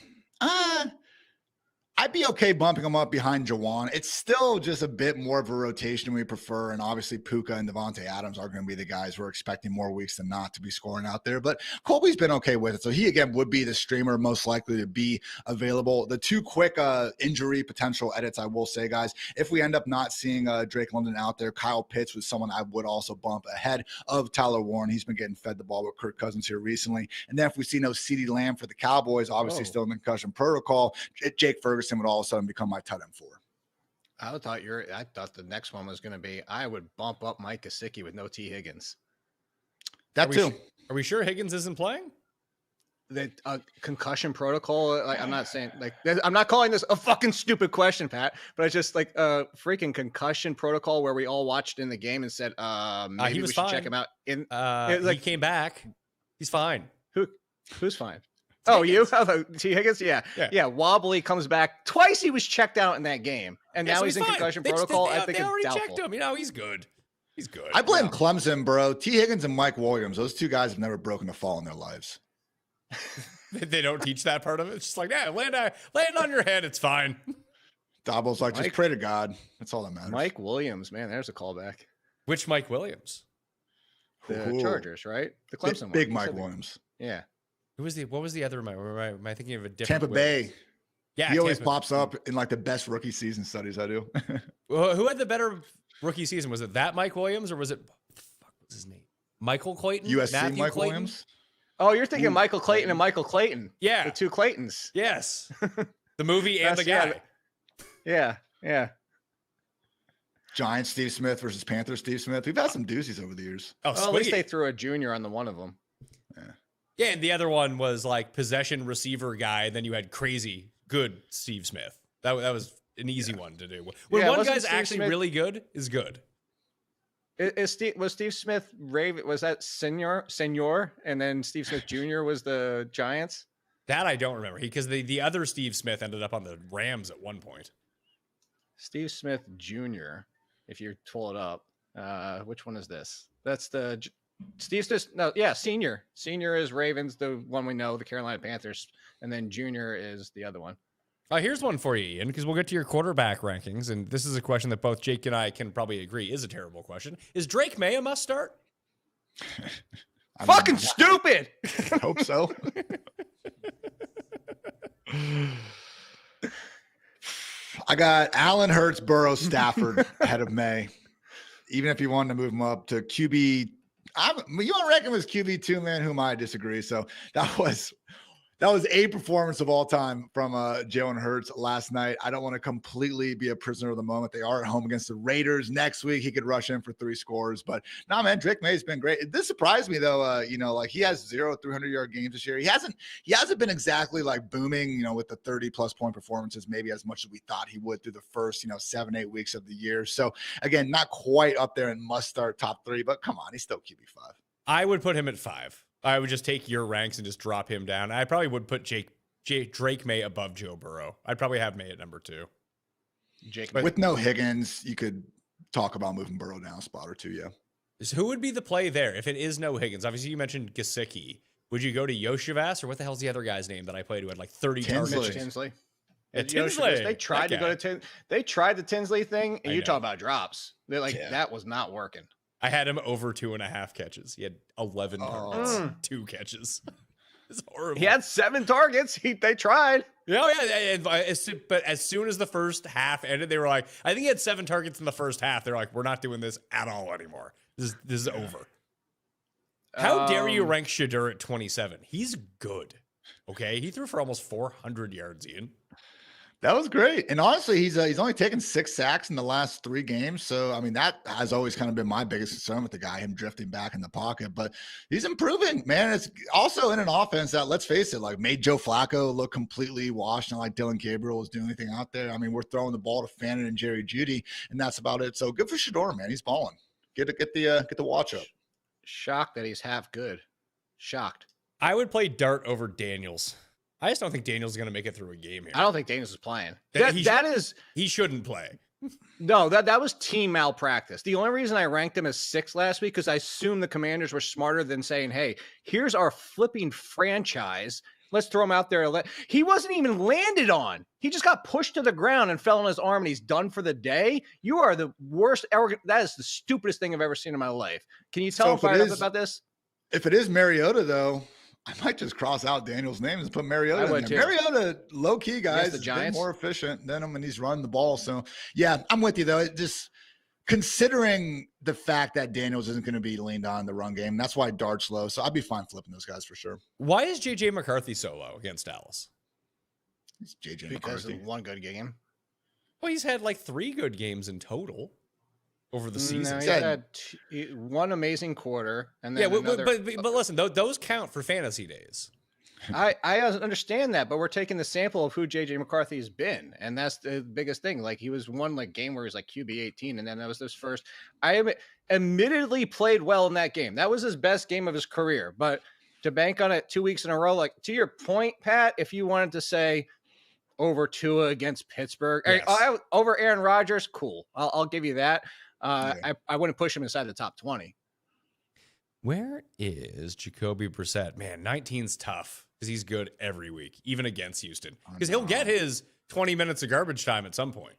I'd be okay bumping him up behind Juwan. It's still just a bit more of a rotation we prefer. And obviously Puka and Devontae Adams are going to be the guys we're expecting more weeks than not to be scoring out there. But Colby's been okay with it. So he, again, would be the streamer most likely to be available. The 2 quick injury potential edits, I will say, guys, if we end up not seeing Drake London out there, Kyle Pitts was someone I would also bump ahead of Tyler Warren. He's been getting fed the ball with Kirk Cousins here recently. And then if we see no CeeDee Lamb for the Cowboys, obviously still in the concussion protocol, Jake Ferguson would all of a sudden become my tight end 4. I thought the next one was going to be, I would bump up Mike Gesicki with no T. Higgins. That too. Are we sure Higgins isn't playing? The concussion protocol. Like, I'm not saying I'm not calling this a fucking stupid question, Pat, but it's just like a freaking concussion protocol where we all watched in the game and said, maybe we should check him out. He came back. He's fine. Who's fine? Oh, you? T. Higgins? Yeah. Wobbly comes back. Twice he was checked out in that game. And now he's in concussion protocol. I think they it's already doubtful. checked him. He's good. He's good. I blame Clemson, bro. T. Higgins and Mike Williams. Those 2 guys have never broken a fall in their lives. They don't teach that part of it. It's just like, land on your head. It's fine. Dabo's like, just pray to God. That's all that matters. Mike Williams, man, there's a callback. Which Mike Williams? The Chargers, right? The Clemson one. Big Mike Williams. Yeah. What was the other? Am I thinking of a different? Tampa Bay. Yeah, he always pops up in like the best rookie season studies I do. Who had the better rookie season? Was it that Mike Williams or was it? What was his name? Michael Clayton. USC Matthew Mike Clayton? Williams. Oh, you're thinking Michael Clayton and Michael Clayton. Yeah, the 2 Claytons. Yes, the movie and the guy. Yeah. Giants Steve Smith versus Panthers Steve Smith. We've had some doozies over the years. Oh, Well, at least sweet. they threw a junior on the one of them. Yeah, and the other one was like possession receiver guy. And then you had crazy good Steve Smith. That was an easy one to do. When Yeah, one wasn't guy's Steve actually Smith- really good, is good. Was Steve Smith Raven? Was that Senor? And then Steve Smith Jr. was the Giants. That I don't remember because the other Steve Smith ended up on the Rams at one point. Steve Smith Jr. If you pull it up, which one is this? That's the Steve Smith. No, yeah, Senior. Senior is Ravens, the one we know, the Carolina Panthers, and then Junior is the other one. Here's one for you, Ian, because we'll get to your quarterback rankings, and this is a question that both Jake and I can probably agree is a terrible question. Is Drake May a must start? Fucking stupid. I hope so. I got Allen, Hurts, Burrow, Stafford ahead of May. Even if you wanted to move him up to QB, you want to reckon was QB2, man? Who am I? Disagree. So that was a performance of all time from Jalen Hurts last night. I don't want to completely be a prisoner of the moment. They are at home against the Raiders next week. He could rush in for 3 scores, but no, man, Drake May's been great. This surprised me though. Like he has 0 300-yard games this year. He hasn't been exactly like booming, with the 30+ point performances, maybe as much as we thought he would through the first, 7-8 weeks of the year. So again, not quite up there and must start top 3, but come on, he's still QB5. I would put him at 5. I would just take your ranks and just drop him down. I probably would put Drake May above Joe Burrow. I'd probably have May at number 2. With no Higgins, you could talk about moving Burrow down a spot or 2, yeah. So who would be the play there if it is no Higgins? Obviously, you mentioned Gesicki. Would you go to Yoshivas, or what the hell's the other guy's name that I played who had like 30 targets? Tinsley. Yeah, And Tinsley. They tried to go to They tried the Tinsley thing, and you talk about drops. They're like, that was not working. I had him over 2.5 catches. He had 11 targets, 2 catches. It's horrible. He had 7 targets. They tried. Yeah. But as soon as the first half ended, they were like, I think he had 7 targets in the first half. They're like, we're not doing this at all anymore. This is over. How dare you rank Shadur at 27? He's good. Okay. He threw for almost 400 yards, Ian. That was great. And honestly, he's only taken 6 sacks in the last 3 games. So, I mean, that has always kind of been my biggest concern with the guy, him drifting back in the pocket. But he's improving, man. It's also in an offense that, let's face it, like made Joe Flacco look completely washed. Not like Dylan Gabriel was doing anything out there. I mean, we're throwing the ball to Fannin and Jerry Jeudy, and that's about it. So good for Shador, man. He's balling. Get the watch up. Shocked that he's half good. Shocked. I would play Dart over Daniels. I just don't think Daniels is going to make it through a game here. I don't think Daniels is playing. He shouldn't play. No, that was team malpractice. The only reason I ranked him as 6 last week because I assumed the Commanders were smarter than saying, hey, here's our flipping franchise. Let's throw him out there. He wasn't even landed on. He just got pushed to the ground and fell on his arm, and he's done for the day. You are the worst. That is the stupidest thing I've ever seen in my life. Can you tell him fired up about this? If it is Mariota, though, I might just cross out Daniel's name and put Mariota in there. Mariota, low-key, guys, is been more efficient than him, and he's running the ball. So, yeah, I'm with you, though. Just considering the fact that Daniels isn't going to be leaned on in the run game, that's why Dart's low. So I'd be fine flipping those guys for sure. Why is J.J. McCarthy so low against Dallas? It's J.J. Because McCarthy. of one good game. Well, he's had like 3 good games in total over the season. No, he had one amazing quarter, and then but listen, those count for fantasy days. I understand that, but we're taking the sample of who JJ McCarthy has been, and that's the biggest thing. Like he was one game where he was like QB 18, and then that was his first. I admittedly played well in that game. That was his best game of his career, but to bank on it 2 weeks in a row, like to your point, Pat, if you wanted to say over Tua against Pittsburgh, yes. Over Aaron Rodgers, cool. I'll give you that. I wouldn't push him inside the top 20. Where is Jacoby Brissett? Man, 19's tough because he's good every week, even against Houston. Because he'll get his 20 minutes of garbage time at some point.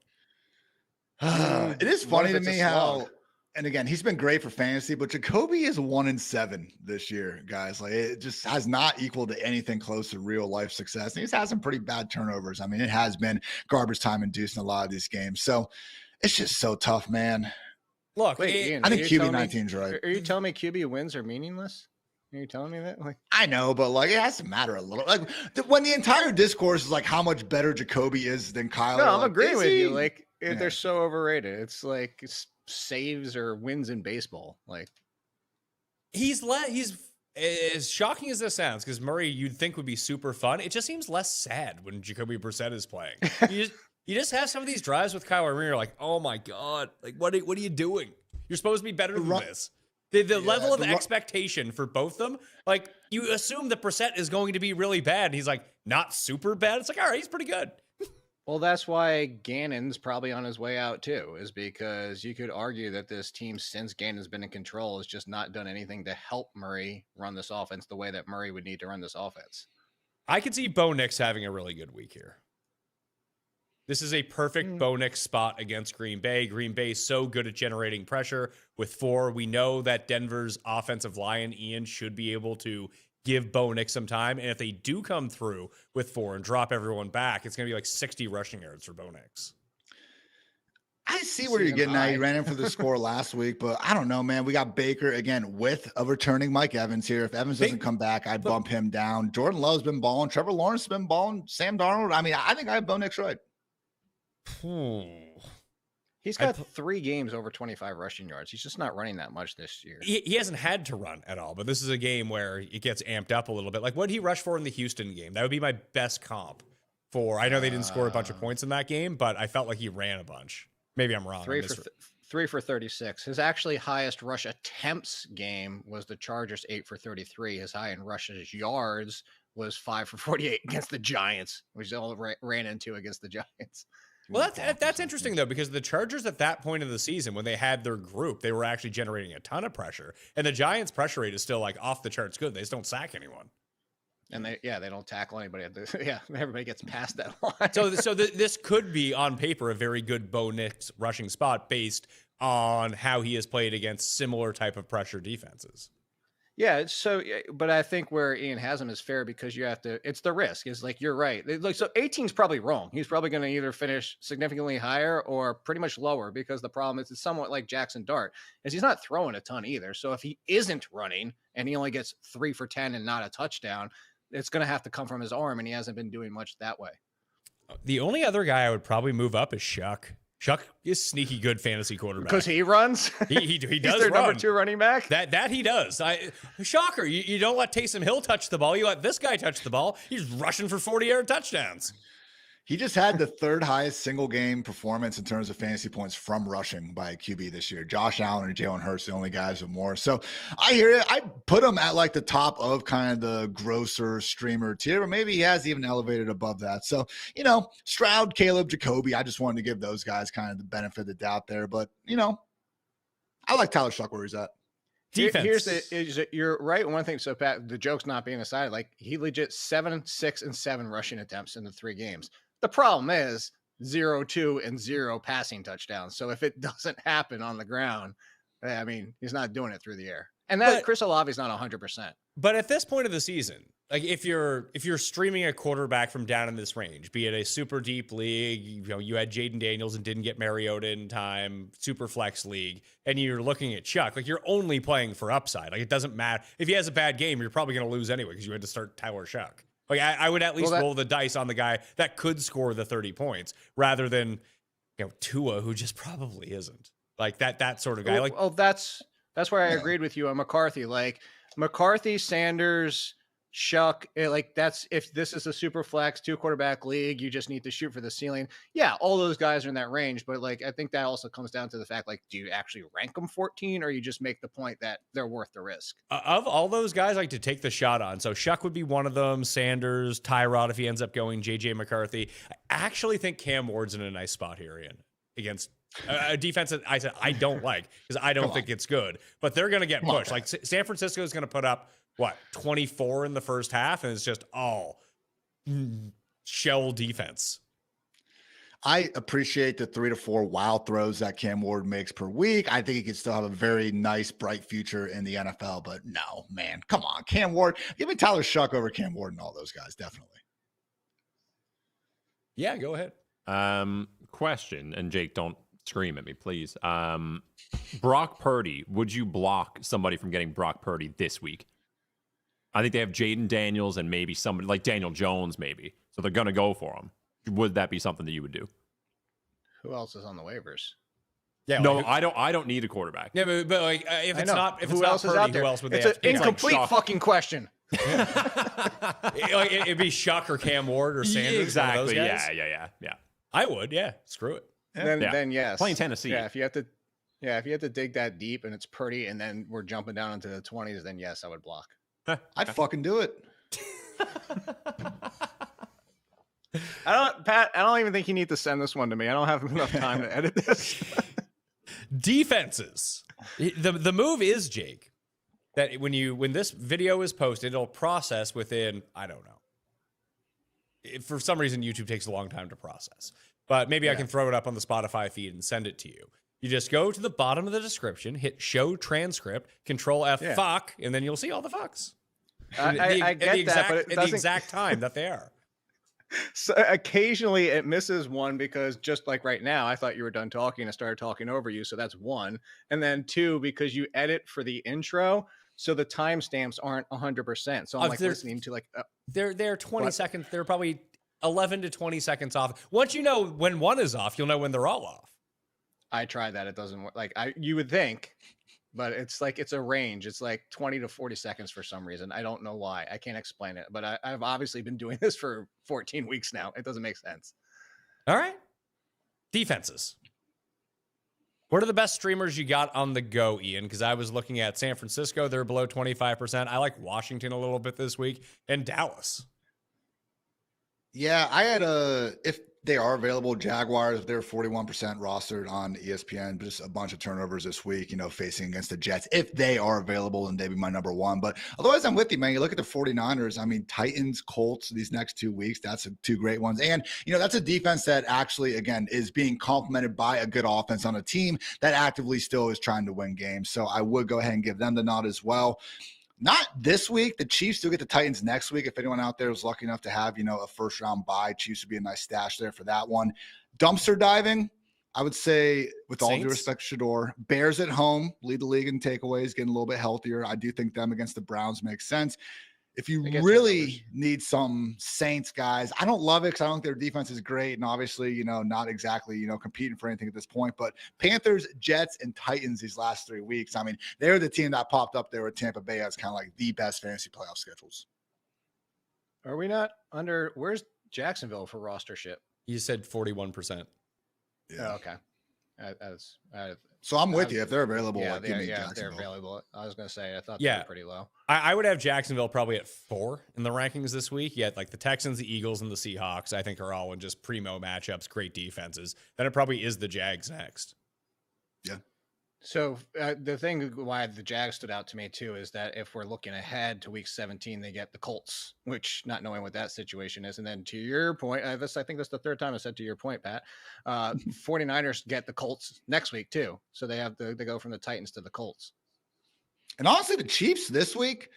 It is funny to me how, and again, he's been great for fantasy, but Jacoby is 1-7 this year, guys. Like it just has not equaled to anything close to real life success. And he's had some pretty bad turnovers. I mean, it has been garbage time induced in a lot of these games. So it's just so tough, man. Look, Wait, Ian, I think QB 19's right. Are you telling me QB wins are meaningless? Are you telling me that? Like, I know, but like it has to matter a little. Like when the entire discourse is like how much better Jacoby is than Kyler. no, I'm like, agreeing is with he? you. Like, Yeah. they're so overrated. It's like saves or wins in baseball. Like, He's as shocking as this sounds, because Murray you'd think would be super fun. It just seems less sad when Jacoby Brissett is playing. You just have some of these drives with Kyler Murray. You're like, oh my god, like what are you doing? You're supposed to be better than this. The level of expectation for both them, like you assume that Brissett is going to be really bad, and he's like not super bad. It's like, all right, he's pretty good. well, that's why Gannon's probably on his way out too, is because you could argue that this team, since Gannon's been in control, has just not done anything to help Murray run this offense the way that Murray would need to run this offense. I could see Bo Nix having a really good week here. This is a perfect Bo Nix spot against Green Bay. Green Bay is so good at generating pressure with 4. We know that Denver's offensive line, Ian, should be able to give Bo Nix some time. And if they do come through with 4 and drop everyone back, it's going to be like 60 rushing yards for Bo Nix. I see where you're getting at. You ran in for the score last week, but I don't know, man. We got Baker again with a returning Mike Evans here. If Evans doesn't come back, I'd bump him down. Jordan Love's been balling. Trevor Lawrence has been balling. Sam Darnold. I mean, I think I have Bo Nix right. He's got 3 games over 25 rushing yards. He's just not running that much this year. He hasn't had to run at all, but this is a game where it gets amped up a little bit. Like, what did he rush for in the Houston game? That would be my best comp for. I know they didn't score a bunch of points in that game, but I felt like he ran a bunch. Maybe I'm wrong. 3 for 36. His actually highest rush attempts game was the Chargers, 8 for 33. His high in rushes yards was 5 for 48 against the Giants, which they all ran into against the Giants. Well, that's interesting, though, because the Chargers at that point of the season, when they had their group, they were actually generating a ton of pressure. And the Giants' pressure rate is still like off the charts good. They just don't sack anyone. And they don't tackle anybody. Everybody gets past that line. So this could be on paper a very good Bo Nix rushing spot based on how he has played against similar type of pressure defenses. Yeah, so, but I think where Ian has him is fair because you have to, it's the risk. It's like, you're right. Like, so 18's probably wrong. He's probably going to either finish significantly higher or pretty much lower, because the problem is it's somewhat like Jackson Dart, is he's not throwing a ton either. So if he isn't running and he only gets 3 for 10 and not a touchdown, it's going to have to come from his arm, and he hasn't been doing much that way. The only other guy I would probably move up is Shuck. Shuck is sneaky good fantasy quarterback. Because he runs? He does He's their run. number 2 running back? That he does. Shocker. You don't let Taysom Hill touch the ball. You let this guy touch the ball. He's rushing for 40-yard touchdowns. He just had the 3rd highest single game performance in terms of fantasy points from rushing by a QB this year. Josh Allen and Jalen Hurts, the only guys with more. So I hear it. I put him at like the top of kind of the grosser streamer tier, or maybe he has even elevated above that. So, Stroud, Caleb, Jacoby, I just wanted to give those guys kind of the benefit of the doubt there. But, I like Tyler Shuck where he's at. Defense. You're right. One thing. So Pat, the joke's not being aside, like he legit 7, 6, and 7 rushing attempts in the 3 games. The problem is 0, 2, and 0 passing touchdowns. So if it doesn't happen on the ground, I mean, he's not doing it through the air. And Chris Olave's not 100%. But at this point of the season, like if you're streaming a quarterback from down in this range, be it a super deep league, you had Jaden Daniels and didn't get Mariota in time, super flex league, and you're looking at Chuck, like you're only playing for upside. Like it doesn't matter if he has a bad game, you're probably going to lose anyway because you had to start Tyler Shuck. Like I would at least roll the dice on the guy that could score the 30 points rather than Tua, who just probably isn't. Like that sort of guy. That's where I agreed with you on McCarthy. Like McCarthy, Sanders, Shuck, that's, if this is a super flex 2 quarterback league, you just need to shoot for the ceiling. Yeah, all those guys are in that range, but I think that also comes down to the fact, do you actually rank them 14, or you just make the point that they're worth the risk? Of all those guys, I like to take the shot on. So Shuck would be one of them. Sanders, Tyrod, if he ends up going, JJ McCarthy. I actually think Cam Ward's in a nice spot here, Ian, against a defense that I said I don't like because I don't think it's good, but they're going to get pushed. Like San Francisco is going to put up 24 in the first half, and it's just all shell defense. I appreciate the 3 to 4 wild throws that Cam Ward makes per week. I think he could still have a very nice, bright future in the NFL, but no, man, come on, Cam Ward. Give me Tyler Shuck over Cam Ward and all those guys, definitely. Yeah, go ahead. Question, and Jake, don't scream at me, please. Brock Purdy, would you block somebody from getting Brock Purdy this week? I think they have Jaden Daniels and maybe somebody like Daniel Jones, maybe. So they're going to go for him. Would that be something that you would do? Who else is on the waivers? Yeah, No, like, I don't need a quarterback. yeah, but like if I it's know. not if Who it's else not is Purdy, out there? who else would they It's have? an It's like incomplete Shuck. fucking question. Like, it'd be Shuck or Cam Ward or Sanders. Exactly. One of those guys. Yeah. I would. Yeah, screw it. Then yes. Playing Tennessee. Yeah, if you have to dig that deep and it's Purdy and then we're jumping down into the 20s, then yes, I would block. I'd fucking do it. Pat, I don't even think you need to send this one to me. I don't have enough time to edit this. Defenses. The move is, Jake, that when this video is posted, it'll process within, I don't know. For some reason, YouTube takes a long time to process. But maybe I can throw it up on the Spotify feed and send it to you. You just go to the bottom of the description, hit show transcript, Control F fuck, and then you'll see all the fucks. I get that, but it at the doesn't... exact time that they are. So occasionally it misses one because just like right now, I thought you were done talking. I started talking over you. So that's one. And then two, because you edit for the intro. So the timestamps aren't 100%. So I'm like listening to like... They're 20 seconds. They're probably 11 to 20 seconds off. Once you know when one is off, you'll know when they're all off. I tried that. It doesn't work. Like you would think, but it's like, it's a range. It's like 20 to 40 seconds for some reason. I don't know why. I can't explain it, but I've obviously been doing this for 14 weeks now. It doesn't make sense. All right. Defenses. What are the best streamers you got on the go, Ian? Because I was looking at San Francisco. They're below 25%. I like Washington a little bit this week, and Dallas. Yeah, I had if they are available, Jaguars, they're 41% rostered on ESPN, but just a bunch of turnovers this week, facing against the Jets. If they are available, then they'd be my number one. But otherwise, I'm with you, man. You look at the 49ers, I mean, Titans, Colts, these next 2 weeks, that's two great ones. And, that's a defense that actually, again, is being complemented by a good offense on a team that actively still is trying to win games. So I would go ahead and give them the nod as well. Not this week. The Chiefs do get the Titans next week. If anyone out there is lucky enough to have, a first round bye, Chiefs would be a nice stash there for that one. Dumpster diving, I would say, with all due respect to Shador, Bears at home, lead the league in takeaways, getting a little bit healthier. I do think them against the Browns makes sense. If you really need some Saints guys, I don't love it because I don't think their defense is great. And obviously, not exactly, competing for anything at this point. But Panthers, Jets, and Titans these last 3 weeks, I mean, they're the team that popped up there with Tampa Bay as kind of like the best fantasy playoff schedules. Are we not under? Where's Jacksonville for rostership? You said 41%. Yeah. Oh, okay. So I'm with you. If they're available, yeah, give me they're Jacksonville. available. I was going to say, I thought they were pretty low. I would have Jacksonville probably at 4 in the rankings this week. Yet, like the Texans, the Eagles, and the Seahawks, I think are all in just primo matchups, great defenses. Then it probably is the Jags next. Yeah. So the thing why the Jags stood out to me too is that if we're looking ahead to week 17, they get the Colts, which not knowing what that situation is. And then to your point, I think that's the third time I said to your point, Pat, 49ers get the Colts next week too. So they go from the Titans to the Colts. And honestly, the Chiefs this week,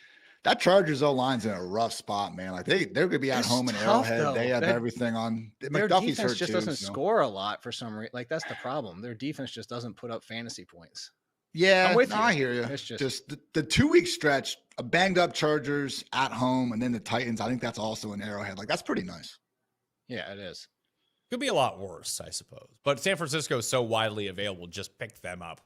that Chargers O-line's in a rough spot, man. Like they're going to be at home in Arrowhead. Though. They have everything on. Their McDuffie's defense hurt just too, doesn't so. score a lot for some reason. Like that's the problem. Their defense just doesn't put up fantasy points. Yeah, I'm with you. I hear you. It's just the 2 week stretch, a banged up Chargers at home, and then the Titans. I think that's also an Arrowhead. Like that's pretty nice. Yeah, it is. Could be a lot worse, I suppose. But San Francisco is so widely available, just pick them up.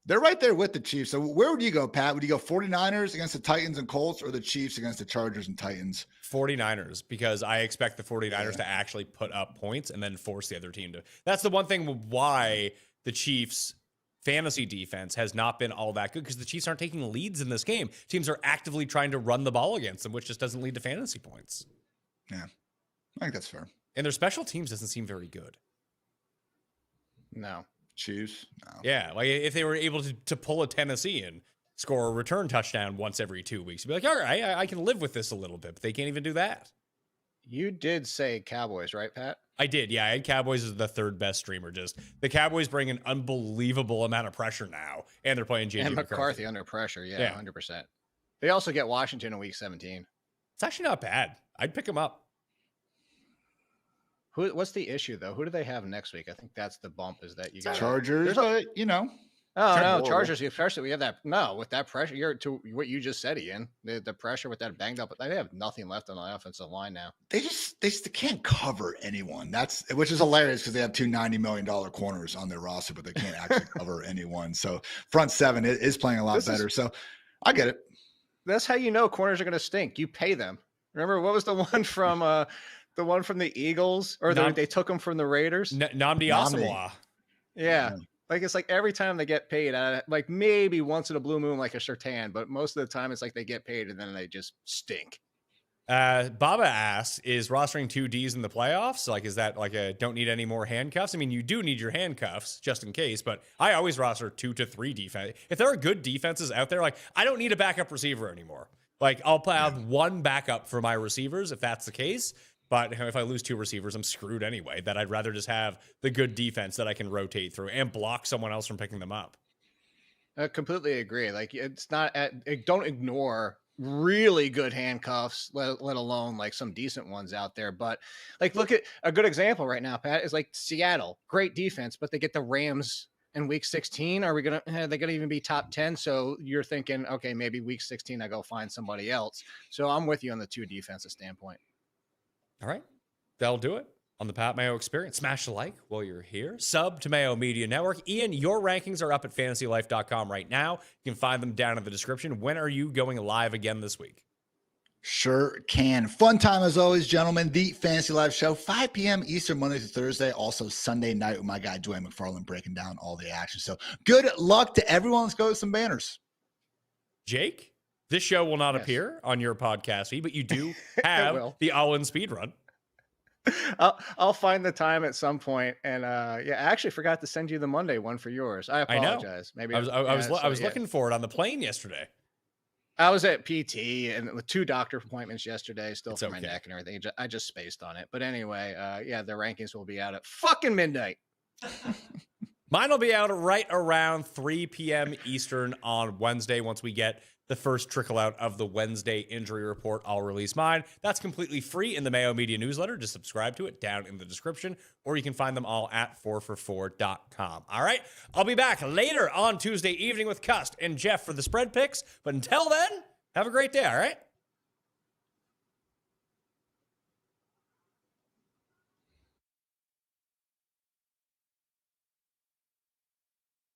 They're right there with the Chiefs. So where would you go, Pat? Would you go 49ers against the Titans and Colts or the Chiefs against the Chargers and Titans? 49ers, because I expect the 49ers to actually put up points and then force the other team to. That's the one thing why the Chiefs' fantasy defense has not been all that good, because the Chiefs aren't taking leads in this game. Teams are actively trying to run the ball against them, which just doesn't lead to fantasy points. Yeah, I think that's fair. And their special teams doesn't seem very good. No. Chiefs? No. Yeah, like if they were able to pull a Tennessee and score a return touchdown once every 2 weeks, you'd be like, all right, I can live with this a little bit, but they can't even do that. You did say Cowboys, right, Pat? I did, yeah. I had Cowboys as the third best streamer. Just the Cowboys bring an unbelievable amount of pressure now, and they're playing JJ and McCarthy. McCarthy under pressure, yeah, 100%. They also get Washington in week 17. It's actually not bad. I'd pick them up. What's the issue though? Who do they have next week? I think that's the bump. Is that you got Chargers? But Oh They're no, horrible. Chargers, especially we have that. No, with that pressure, you're to what you just said, Ian. The pressure with that banged up, they have nothing left on the offensive line now. They can't cover anyone. Which is hilarious because they have two $90 million corners on their roster, but they can't actually cover anyone. So front seven is playing a lot better. So I get it. That's how you know corners are going to stink. You pay them. Remember what was the one from the Eagles, or they took them from the Raiders? Nnamdi Asomugha. Yeah. Like, it's like every time they get paid, like maybe once in a blue moon, like a Surtain, but most of the time it's like they get paid and then they just stink. Baba asks, is rostering 2Ds in the playoffs? Like, is that like a don't need any more handcuffs? I mean, you do need your handcuffs just in case, but I always roster 2 to 3 defense. If there are good defenses out there, like I don't need a backup receiver anymore. Like I'll have one backup for my receivers if that's the case. But if I lose 2 receivers, I'm screwed anyway. That I'd rather just have the good defense that I can rotate through and block someone else from picking them up. I completely agree. Like, it's not don't ignore really good handcuffs, let alone like some decent ones out there. But like, look at a good example right now, Pat, is like Seattle. Great defense, but they get the Rams in week 16. Are we they're gonna even be top 10? So you're thinking, okay, maybe week 16 I go find somebody else. So I'm with you on the 2 defensive standpoint. All right. That'll do it on the Pat Mayo Experience. Smash the like while you're here. Sub to Mayo Media Network. Ian, your rankings are up at fantasylife.com right now. You can find them down in the description. When are you going live again this week? Sure can. Fun time as always, gentlemen. The Fantasy Live Show, 5 p.m. Eastern, Monday through Thursday. Also Sunday night with my guy, Dwayne McFarland, breaking down all the action. So good luck to everyone. Let's go with some banners. Jake? This show will not appear on your podcast feed, but you do have the all-in speed run. I'll find the time at some point, and I actually forgot to send you the Monday one for yours. I apologize. I know. Maybe I was looking for it on the plane yesterday. I was at PT and with 2 doctor appointments yesterday, still for my neck and everything. I just spaced on it, but anyway, the rankings will be out at fucking midnight. Mine will be out right around 3 p.m. Eastern on Wednesday. Once we get the first trickle out of the Wednesday injury report, I'll release mine. That's completely free in the Mayo Media newsletter. Just subscribe to it down in the description, or you can find them all at 4for4.com. All right, I'll be back later on Tuesday evening with Cust and Jeff for the spread picks. But until then, have a great day, all right?